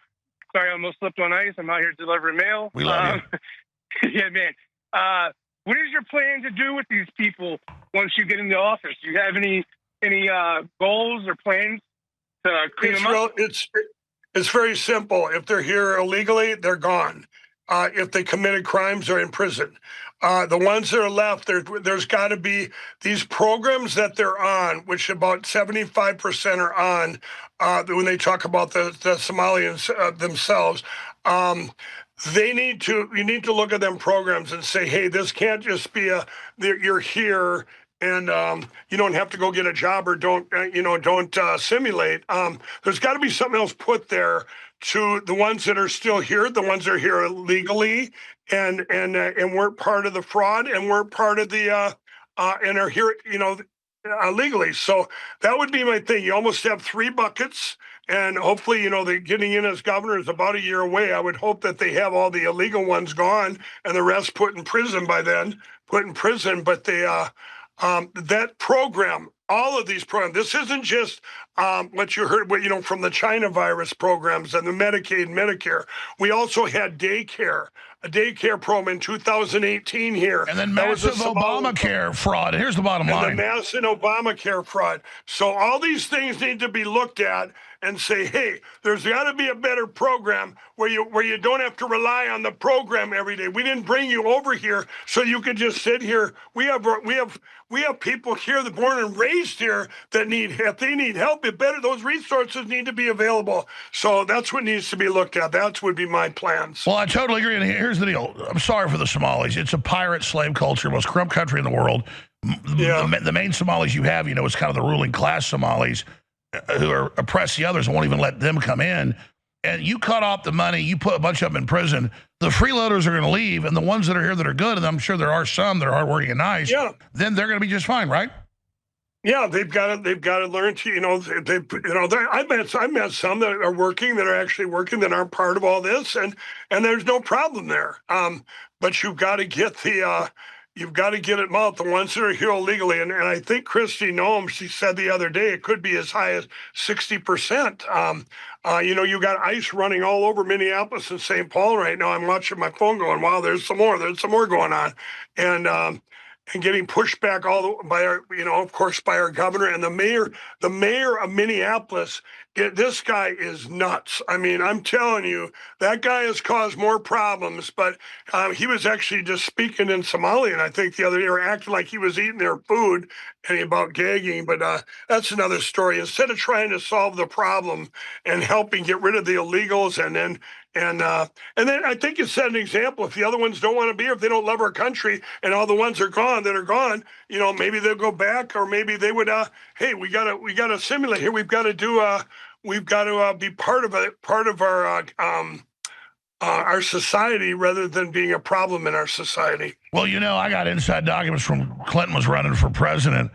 Sorry, I almost slipped on ice. I'm out here delivering mail. We love you. Yeah, man. What is your plan to do with these people once you get into office? Do you have any goals or plans to clean them up? It's very simple. If they're here illegally, they're gone. If they committed crimes, they're in prison. The ones that are left, there's got to be these programs that they're on, which about 75% are on when they talk about the Somalians themselves. You need to look at them programs and say, hey, this can't just be you're here and you don't have to go get a job or don't simulate. There's got to be something else put there to the ones that are still here, the ones that are here illegally and weren't part of the fraud and weren't part of the and are here, legally. So that would be my thing. You almost have 3 buckets. And hopefully, the getting in as governor is about a year away. I would hope that they have all the illegal ones gone and the rest put in prison by then, But they, that program, all of these programs, this isn't just what you heard, from the China virus programs and the Medicaid, Medicare. We also had a daycare program in 2018 here. And then massive Obamacare fraud. Here's the bottom line. And the massive Obamacare fraud. So all these things need to be looked at and say, hey, there's got to be a better program where you don't have to rely on the program every day. We didn't bring you over here so you could just sit here. We have people here that born and raised here that if they need help, those resources need to be available. So that's what needs to be looked at. That would be my plans. Well, I totally agree. And here's the deal. I'm sorry for the Somalis. It's a pirate slave culture, most corrupt country in the world. Yeah. The main Somalis you have, is kind of the ruling class Somalis who are oppress the others and won't even let them come in. And you cut off the money, you put a bunch of them in prison, the freeloaders are going to leave, and the ones that are here that are good, and I'm sure there are some that are hardworking and nice, then they're going to be just fine, right? Yeah, they've got to learn to, I met some that are working, that are actually working, that aren't part of all this, and there's no problem there. But you've got to get you've got to get it out, the ones that are here illegally. And I think Christy Noem, she said the other day, it could be as high as 60%. You got ICE running all over Minneapolis and St. Paul right now. I'm watching my phone going, wow, there's some more going on. And getting pushed back by our, of course, by our governor and the mayor of Minneapolis. This guy is nuts. I mean, I'm telling you, that guy has caused more problems. But he was actually just speaking in Somalian, I think, the other day, or acting like he was eating their food and about gagging. But that's another story. Instead of trying to solve the problem and helping get rid of the illegals, and then I think you set an example. If the other ones don't want to be here, if they don't love our country, and all the ones that are gone, maybe they'll go back, or maybe they would. Hey, we gotta simulate here. We've got to be part of our society rather than being a problem in our society. Well, I got inside documents from Clinton was running for president,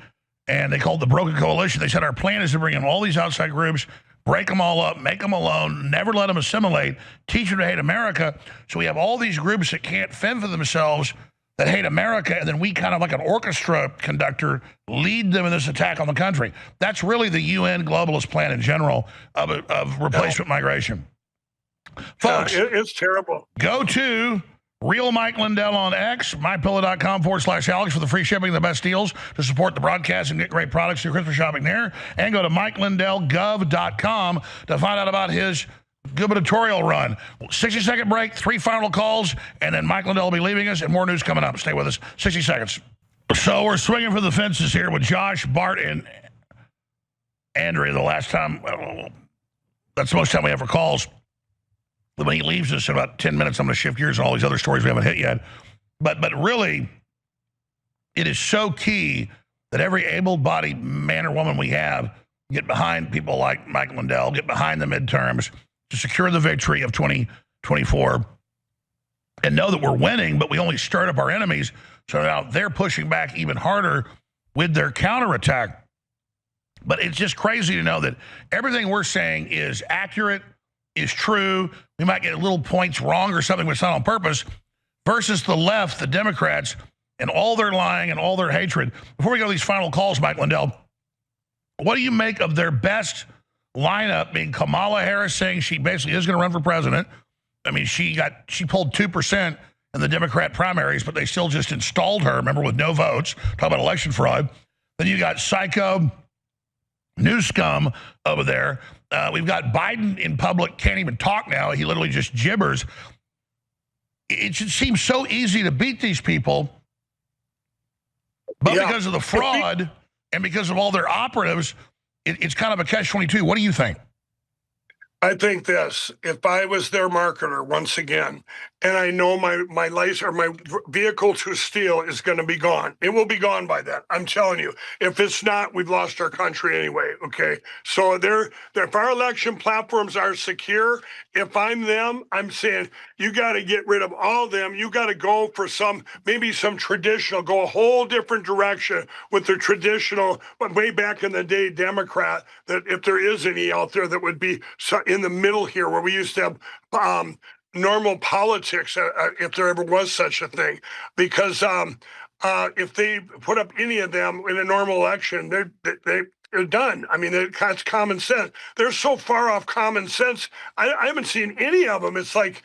and they called the Broken Coalition. They said our plan is to bring in all these outside groups, break them all up, make them alone, never let them assimilate, teach them to hate America. So we have all these groups that can't fend for themselves, that hate America, and then we kind of like an orchestra conductor lead them in this attack on the country. That's really the UN globalist plan in general of replacement migration. Folks, it's terrible. Go to Real Mike Lindell on X, mypillow.com/Alex for the free shipping and the best deals to support the broadcast and get great products through Christmas shopping there. And go to MikeLindellGov.com to find out about his gubernatorial run. 60-second break, 3 final calls, and then Mike Lindell will be leaving us, and more news coming up. Stay with us. 60 seconds. So we're swinging for the fences here with Josh, Bart, and Andrea. The last time, that's the most time we have for calls. When he leaves us in about 10 minutes, I'm going to shift gears and all these other stories we haven't hit yet. But really, it is so key that every able-bodied man or woman we have get behind people like Mike Lindell, get behind the midterms to secure the victory of 2024 and know that we're winning, but we only stirred up our enemies. So now they're pushing back even harder with their counterattack. But it's just crazy to know that everything we're saying is accurate, is true. We might get little points wrong or something, but it's not on purpose, versus the left, the Democrats, and all their lying and all their hatred. Before we go to these final calls, Mike Lindell, what do you make of their best lineup being Kamala Harris saying she basically is going to run for president? I mean, she pulled 2% in the Democrat primaries, but they still just installed her, remember, with no votes. Talk about election fraud. Then you got psycho new scum over there. We've got Biden in public, can't even talk now. He literally just gibbers. It should seem so easy to beat these people But because of the fraud and because of all their operatives, it's kind of a catch-22. What do you think? I think this, if I was their marketer once again, and I know my license or my vehicle to steal is going to be gone, it will be gone by then. I'm telling you. If it's not, we've lost our country anyway. Okay. So if our election platforms are secure, if I'm them, I'm saying you got to get rid of all of them. You got to go for maybe some traditional, go a whole different direction with the traditional, but way back in the day, Democrat, that if there is any out there that would be in the middle here where we used to have normal politics, if there ever was such a thing, because if they put up any of them in a normal election, they're done. I mean, it's common sense. They're so far off common sense. I haven't seen any of them. It's like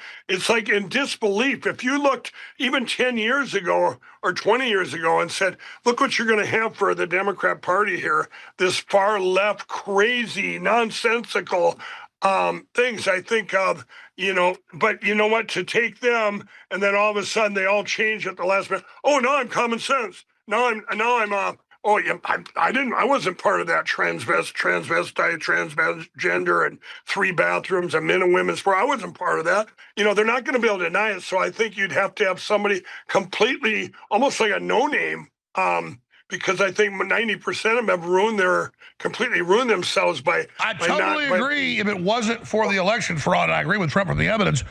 in disbelief. If you looked even 10 years ago or 20 years ago and said, look what you're going to have for the Democrat Party here, this far left, crazy, nonsensical things, I think of, but you know what, to take them and then all of a sudden they all change at the last minute. Oh, now I'm common sense. Now I'm oh yeah, I wasn't part of that transvestite, transgender and 3 bathrooms and men and women's sport. I wasn't part of that. They're not going to be able to deny it. So I think you'd have to have somebody completely, almost like a no-name, because I think 90% of them have completely ruined themselves by. I totally agree. If it wasn't for the election fraud, and I agree with Trump from the evidence,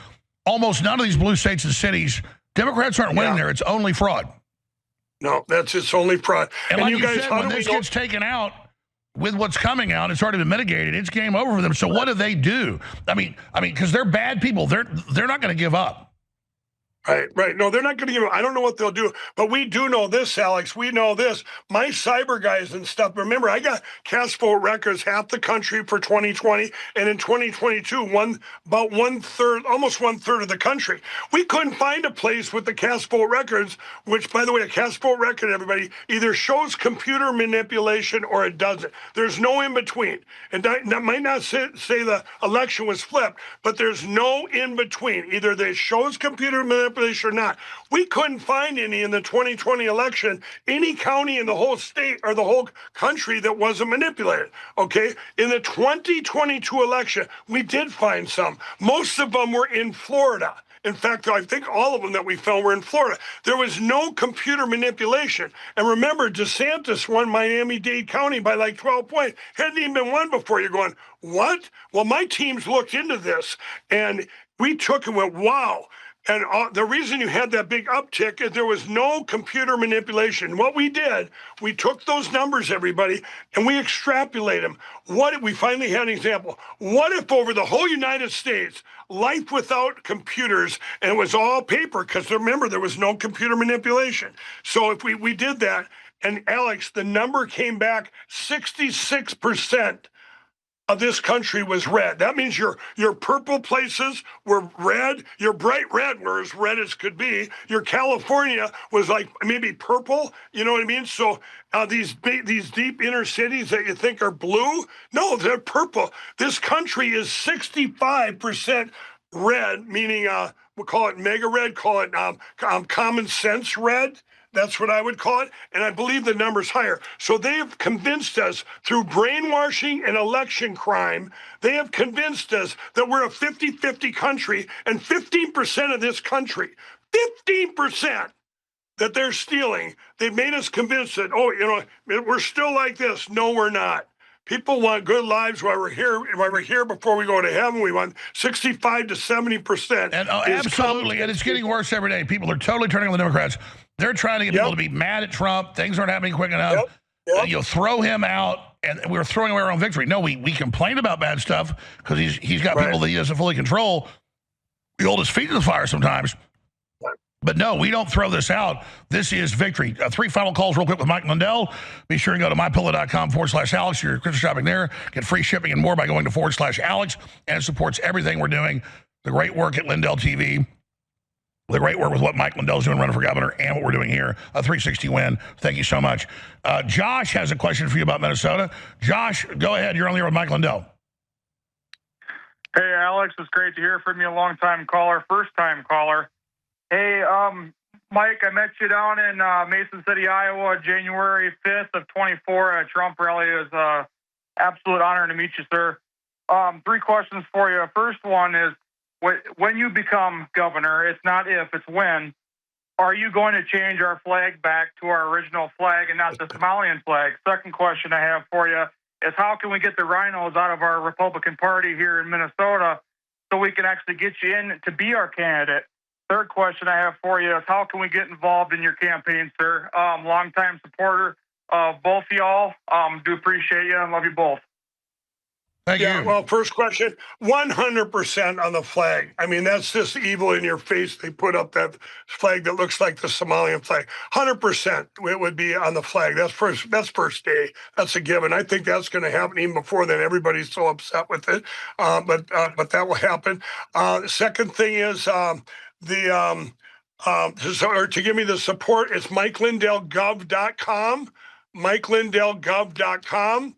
almost none of these blue states and cities, Democrats aren't winning there. It's only fraud. No, it's only fraud. And like you guys, when this gets taken out with what's coming out, it's already been mitigated. It's game over for them. So what do they do? I mean, because they're bad people. They're not going to give up. Right. No, they're not going to give it. I don't know what they'll do, but we do know this, Alex. We know this. My cyber guys and stuff. Remember, I got cast vote records half the country for 2020, and in 2022, about almost one third of the country. We couldn't find a place with the cast vote records, which, by the way, a cast vote record, everybody, either shows computer manipulation or it doesn't. There's no in between. And that might not say the election was flipped, but there's no in between. Either they shows computer manipulation or not. We couldn't find any in the 2020 election, any county in the whole state or the whole country that wasn't manipulated. Okay. In the 2022 election, we did find some. Most of them were in Florida. In fact, I think all of them that we found were in Florida. There was no computer manipulation. And remember, DeSantis won Miami-Dade County by like 12 points. Hadn't even been won before. You're going, what? Well, my teams looked into this, and we took and went, wow. And the reason you had that big uptick is there was no computer manipulation. What we did, we took those numbers, everybody, and we extrapolated them. We finally had an example. What if over the whole United States, life without computers, and it was all paper, because remember, there was no computer manipulation. So if we did that, and Alex, the number came back 66%. Of this country was red. That means your purple places were red. Your bright red were as red as could be. Your California was like maybe purple. You know what I mean? So these deep inner cities that you think are blue, no, they're purple. This country is 65% red, meaning we'll call it mega red, call it common sense red. That's what I would call it. And I believe the number's higher. So they have convinced us through brainwashing and election crime, they have convinced us that we're a 50-50 country, and 15% of this country, 15% that they're stealing, they've made us convinced that, we're still like this. No, we're not. People want good lives while we're here before we go to heaven. We want 65 to 70%. And absolutely. And it's getting worse every day. People are totally turning on the Democrats. They're trying to get people to be mad at Trump. Things aren't happening quick enough. You'll throw him out, and we're throwing away our own victory. No, we complain about bad stuff because he's got people that he doesn't fully control. We hold his feet to the fire sometimes. But no, we don't throw this out. This is victory. 3 final calls real quick with Mike Lindell. Be sure to go to mypillow.com/Alex. You're Christmas shopping there. Get free shipping and more by going to /Alex. And it supports everything we're doing. The great work at Lindell TV. The great work with what Mike Lindell's doing running for governor and what we're doing here. A 360 win. Thank you so much. Josh has a question for you about Minnesota. Josh, go ahead. You're on the air with Mike Lindell. Hey, Alex. It's great to hear from you. Long-time caller, first-time caller. Hey, Mike, I met you down in Mason City, Iowa, January 5th of 24 at a Trump rally. It was an absolute honor to meet you, sir. 3 questions for you. First one is, when you become governor, it's not if, it's when, are you going to change our flag back to our original flag and not the Somalian flag? Second question I have for you is, how can we get the rhinos out of our Republican Party here in Minnesota so we can actually get you in to be our candidate? Third question I have for you is, how can we get involved in your campaign, sir? Longtime supporter of both of y'all. Do appreciate you and love you both. Thank you. Well, first question, 100% on the flag. I mean, that's just evil in your face. They put up that flag that looks like the Somalian flag. 100% it would be on the flag. That's first day. That's a given. I think that's going to happen even before then. Everybody's so upset with it, but that will happen. Second thing is to give me the support, it's MikeLindellGov.com, MikeLindellGov.com.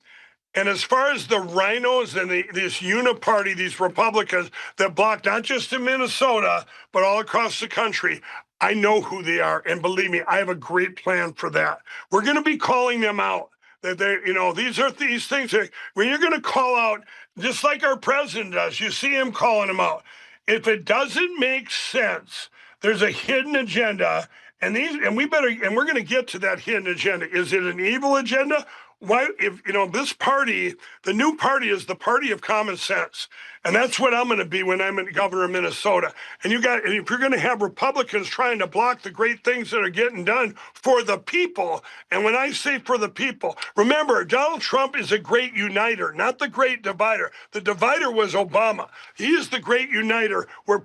And as far as the rhinos and this uniparty, these Republicans that block not just in Minnesota, but all across the country, I know who they are. And believe me, I have a great plan for that. We're going to be calling them out. That they, these are these things that when you're going to call out, just like our president does, you see him calling them out. If it doesn't make sense, there's a hidden agenda, and we're going to get to that hidden agenda. Is it an evil agenda? Why, if this party, the new party is the party of common sense, and that's what I'm going to be when I'm governor of Minnesota. And if you're going to have Republicans trying to block the great things that are getting done for the people, and when I say for the people, remember, Donald Trump is a great uniter, not the great divider. The divider was Obama. He is the great uniter, where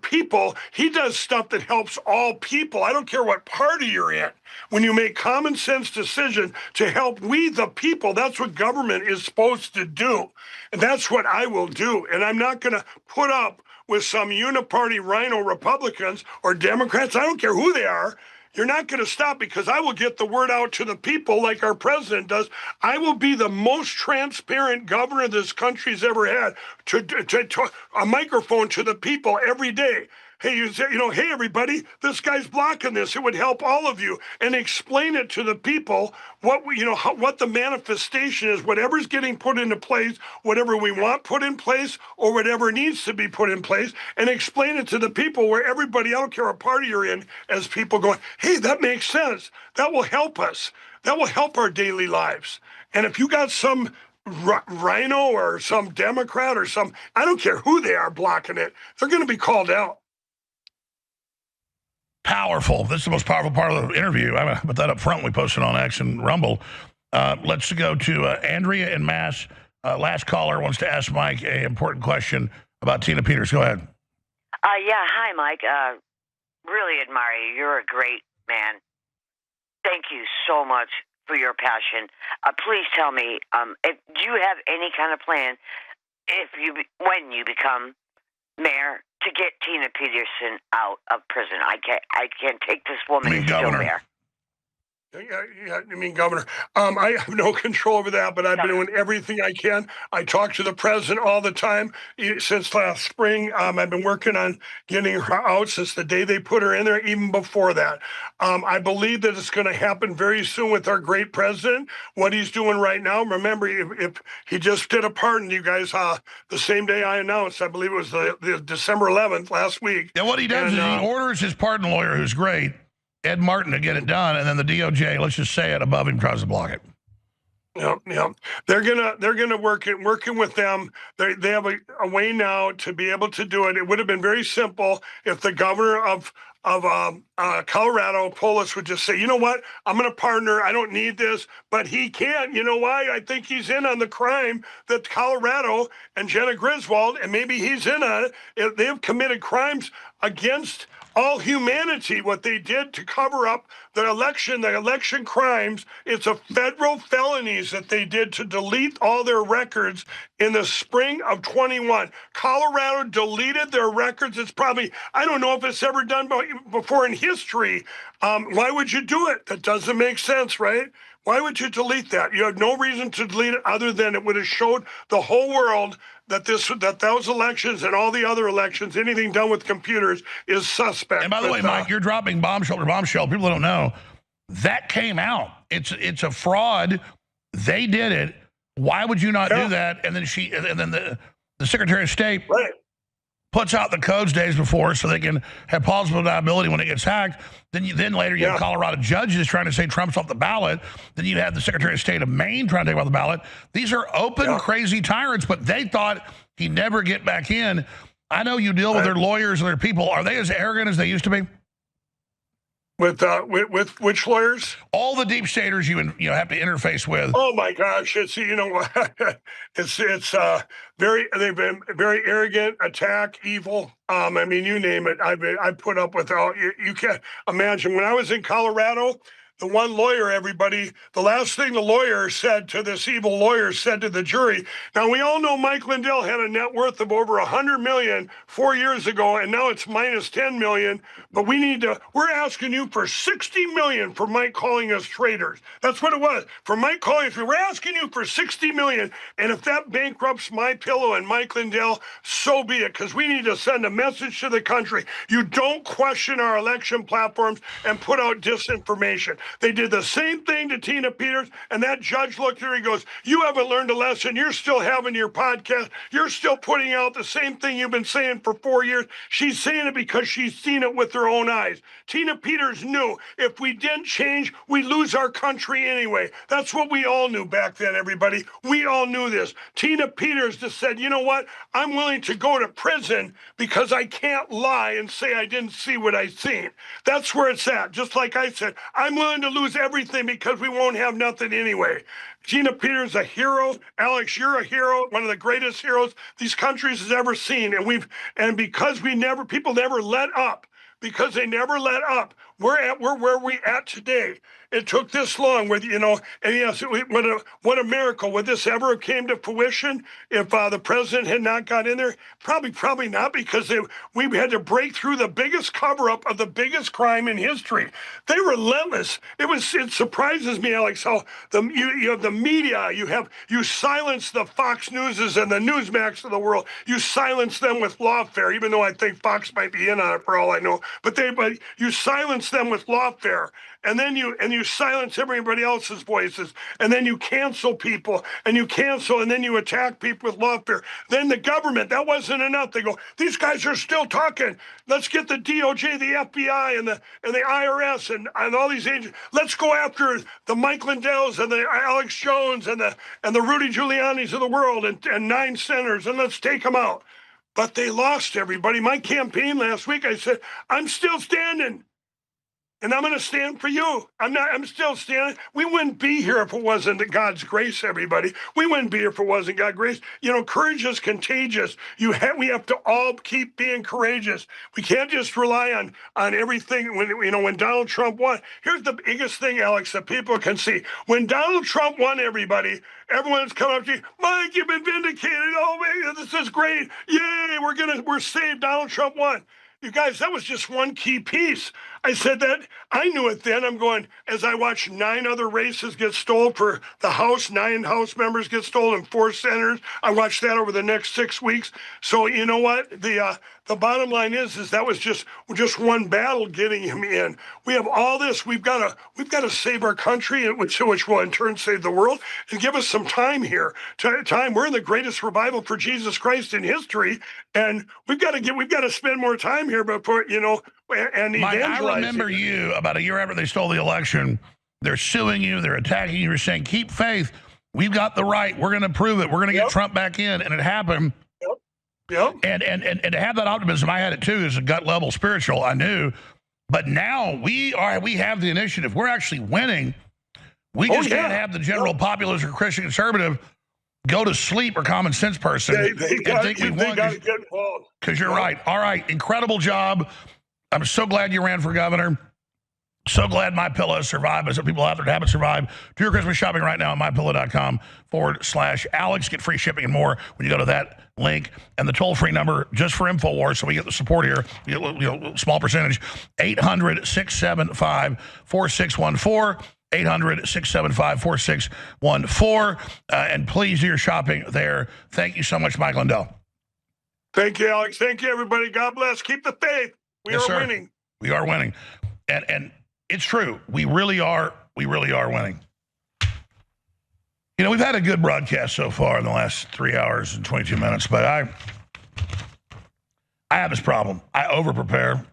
he does stuff that helps all people. I don't care what party you're in. When you make common sense decisions to help we the people, that's what government is supposed to do. And that's what I will do. And I'm not going to put up with some uniparty rhino Republicans or Democrats. I don't care who they are. You're not going to stop, because I will get the word out to the people like our president does. I will be the most transparent governor this country's ever had, to a microphone to the people every day. Hey, hey, everybody, this guy's blocking this. It would help all of you, and explain it to the people what the manifestation is, whatever's getting put into place, whatever we want put in place, or whatever needs to be put in place, and explain it to the people where everybody, I don't care what party you're in, as people going, hey, that makes sense. That will help us. That will help our daily lives. And if you got some rhino or some Democrat or I don't care who they are blocking it, they're going to be called out. Powerful. This is the most powerful part of the interview. I'm going to put that up front. We posted on X and Rumble. Let's go to Andrea in Mass. Last caller wants to ask Mike an important question about Tina Peters. Go ahead. Yeah. Hi, Mike. Really admire you. You're a great man. Thank you so much for your passion. Please tell me, do you have any kind of plan when you become mayor, to get Tina Peterson out of prison? I can't take this woman who's still there. Yeah, you mean governor. I have no control over that, but I've been doing everything I can. I talk to the president all the time since last spring. I've been working on getting her out since the day they put her in there, even before that. I believe that it's going to happen very soon with our great president, what he's doing right now. Remember, if he just did a pardon, you guys, the same day I announced, I believe it was the December 11th last week. And what he does is he orders his pardon lawyer, who's great, Ed Martin, to get it done, and then the DOJ, let's just say it, above him tries to block it. Yeah. They're gonna working with them. They have a way now to be able to do it. It would have been very simple if the governor of Colorado, Polis, would just say, you know what, I'm going to partner. I don't need this, but he can't. You know why? I think he's in on the crime that Colorado and Jenna Griswold, and maybe he's in on it. They have committed crimes against all humanity, what they did to cover up the election crimes. It's a federal felonies that they did to delete all their records in the spring of 21. Colorado deleted their records. It's probably, I don't know if it's ever done before in history. Why would you do it? That doesn't make sense, right? Why would you delete that? You have no reason to delete it other than it would have showed the whole world that those elections and all the other elections, anything done with computers, is suspect. And by the way, Mike, you're dropping bombshell or bombshell. People don't know that came out. It's a fraud. They did it. Why would you not do that? And then the Secretary of State puts out the codes days before so they can have plausible deniability when it gets hacked. Then later you have Colorado judges trying to say Trump's off the ballot. Then you have the Secretary of State of Maine trying to take him off the ballot. These are open, crazy tyrants, but they thought he'd never get back in. I know you deal with their lawyers and their people. Are they as arrogant as they used to be? With which lawyers? All the deep staters you have to interface with. Oh my gosh, it's they've been very arrogant, attack, evil. I mean, you name it. I put up with all. You can't imagine when I was in Colorado. The one lawyer, everybody, the last thing the lawyer said to this evil lawyer said to the jury, now we all know Mike Lindell had a net worth of over $100 million 4 years ago, and now it's minus $10 million, but we're asking you for $60 million for Mike calling us traitors. That's what it was. For Mike calling us, we're asking you for $60 million, and if that bankrupts MyPillow and Mike Lindell, so be it, because we need to send a message to the country. You don't question our election platforms and put out disinformation. They did the same thing to Tina Peters, and that judge looked at her and goes, you haven't learned a lesson. You're still having your podcast. You're still putting out the same thing you've been saying for 4 years. She's saying it because she's seen it with her own eyes. Tina Peters knew if we didn't change, we lose our country anyway. That's what we all knew back then, everybody. We all knew this. Tina Peters just said, you know what? I'm willing to go to prison because I can't lie and say I didn't see what I seen. That's where it's at. Just like I said, I'm willing to lose everything because we won't have nothing anyway. Tina Peters, a hero. Alex, you're a hero, one of the greatest heroes these countries has ever seen. And because people never let up, because they never let up, we're where we at today. It took this long with, and yes, what a miracle. Would this ever have came to fruition if the president had not got in there? Probably not, because we had to break through the biggest cover-up of the biggest crime in history. They were relentless. It surprises me, Alex, how you have the media, you silence the Fox Newses and the Newsmax of the world. You silence them with lawfare, even though I think Fox might be in on it for all I know. But you silence them with lawfare. And then you silence everybody else's voices, and then you cancel people, and then you attack people with lawfare. Then the government, that wasn't enough. They go, these guys are still talking. Let's get the DOJ, the FBI, and the IRS, and all these agents. Let's go after the Mike Lindells and the Alex Jones and the Rudy Giuliani's of the world and 9 senators, and let's take them out. But they lost, everybody. My campaign last week, I said, I'm still standing. And I'm going to stand for you. I'm still standing. We wouldn't be here if it wasn't God's grace, everybody. We wouldn't be here if it wasn't God's grace. Courage is contagious. We have to all keep being courageous. We can't just rely on everything. When Donald Trump won, here's the biggest thing, Alex, that people can see. When Donald Trump won, everybody, everyone's coming up to you, Mike, you've been vindicated. Oh, man, this is great. Yay, we're saved. Donald Trump won. You guys, that was just one key piece. I said that. I knew it then. I'm going, as I watched 9 other races get stolen for the House, 9 House members get stolen, 4 senators. I watched that over the next 6 weeks. So you know what? The bottom line is that was just one battle getting him in. We have all this. We've got to save our country, which will in turn save the world, and give us some time here. Time. We're in the greatest revival for Jesus Christ in history, and we've got to spend more time here before and Mike, evangelize. I remember you about a year after they stole the election. They're suing you. They're attacking you. You're saying, keep faith. We've got the right. We're going to prove it. We're going to get Trump back in. And it happened. Yep. And to have that optimism, I had it too, as a gut level spiritual. I knew. But now we have the initiative. We're actually winning. We just can't have the general populace or Christian conservative go to sleep or common sense person and think we won. Because you're right. All right. Incredible job. I'm so glad you ran for governor. So glad MyPillow has survived. As people out there that haven't survived. Do your Christmas shopping right now at mypillow.com/Alex. Get free shipping and more when you go to that link. And the toll-free number just for InfoWars, so we get the support here, small percentage, 800-675-4614. 800-675-4614. And please do your shopping there. Thank you so much, Mike Lindell. Thank you, Alex. Thank you, everybody. God bless. Keep the faith. We Yes, are sir. winning. We are winning. And it's true. We really are winning. You know, we've had a good broadcast so far in the last 3 hours and 22 minutes, but I have this problem. I over-prepare,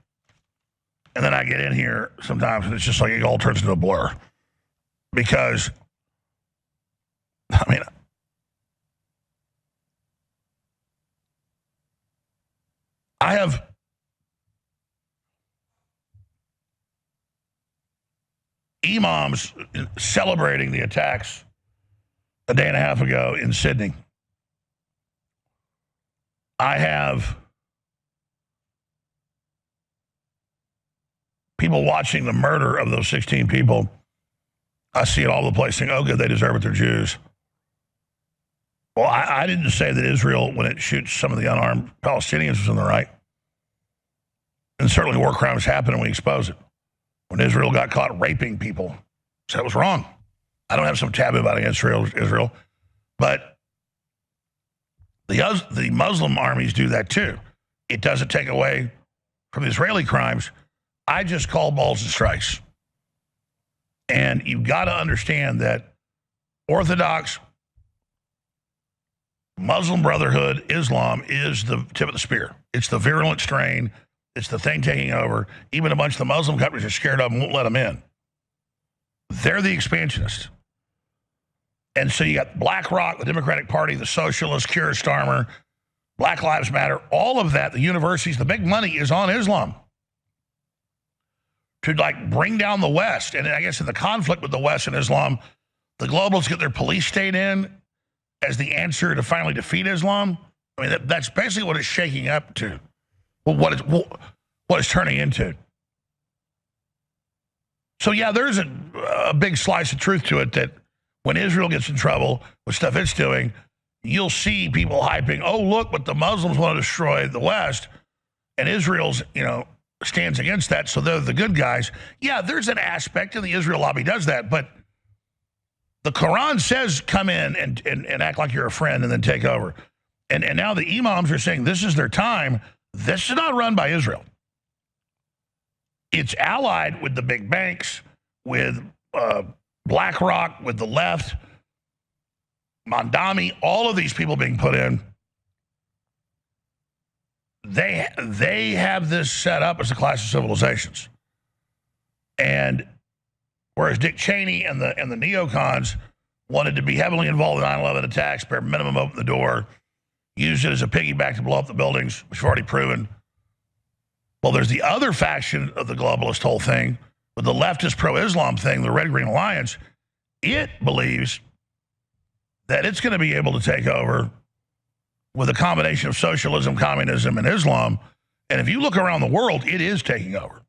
and then I get in here sometimes, and it's just like it all turns into a blur. Because, I mean, I have imams celebrating the attacks a day and a half ago in Sydney. I have people watching the murder of those 16 people. I see it all over the place saying, oh, good, they deserve it, they're Jews. Well, I didn't say that Israel, when it shoots some of the unarmed Palestinians, was in the right. And certainly war crimes happen and we expose it. When Israel got caught raping people, so that was wrong. I don't have some taboo about against Israel, but the Muslim armies do that too. It doesn't take away from the Israeli crimes. I just call balls and strikes. And you've got to understand that Orthodox Muslim Brotherhood Islam is the tip of the spear. It's the virulent strain. It's the thing taking over. Even a bunch of the Muslim countries are scared of them, won't let them in. They're the expansionists. And so you got BlackRock, the Democratic Party, the Socialists, Keir Starmer, Black Lives Matter, all of that, the universities, the big money is on Islam. To like bring down the West. And I guess in the conflict with the West and Islam, the globalists get their police state in as the answer to finally defeat Islam. I mean, that's basically what it's shaking up to. Well, what it's turning into. So yeah, there's a big slice of truth to it that when Israel gets in trouble with stuff it's doing, you'll see people hyping, oh, look, but the Muslims want to destroy the West, and Israel's, stands against that, so they're the good guys. Yeah, there's an aspect, and the Israel lobby does that, but the Quran says come in and act like you're a friend and then take over. And now the imams are saying this is their time. This is not run by Israel. It's allied with the big banks, with BlackRock, with the left, Mondami, all of these people being put in. They have this set up as a clash of civilizations. And whereas Dick Cheney and the neocons wanted to be heavily involved in 9/11 attacks, bare minimum open the door, use it as a piggyback to blow up the buildings, which we've already proven. Well, there's the other faction of the globalist whole thing, with the leftist pro-Islam thing, the Red Green Alliance. It believes that it's going to be able to take over with a combination of socialism, communism, and Islam. And if you look around the world, it is taking over.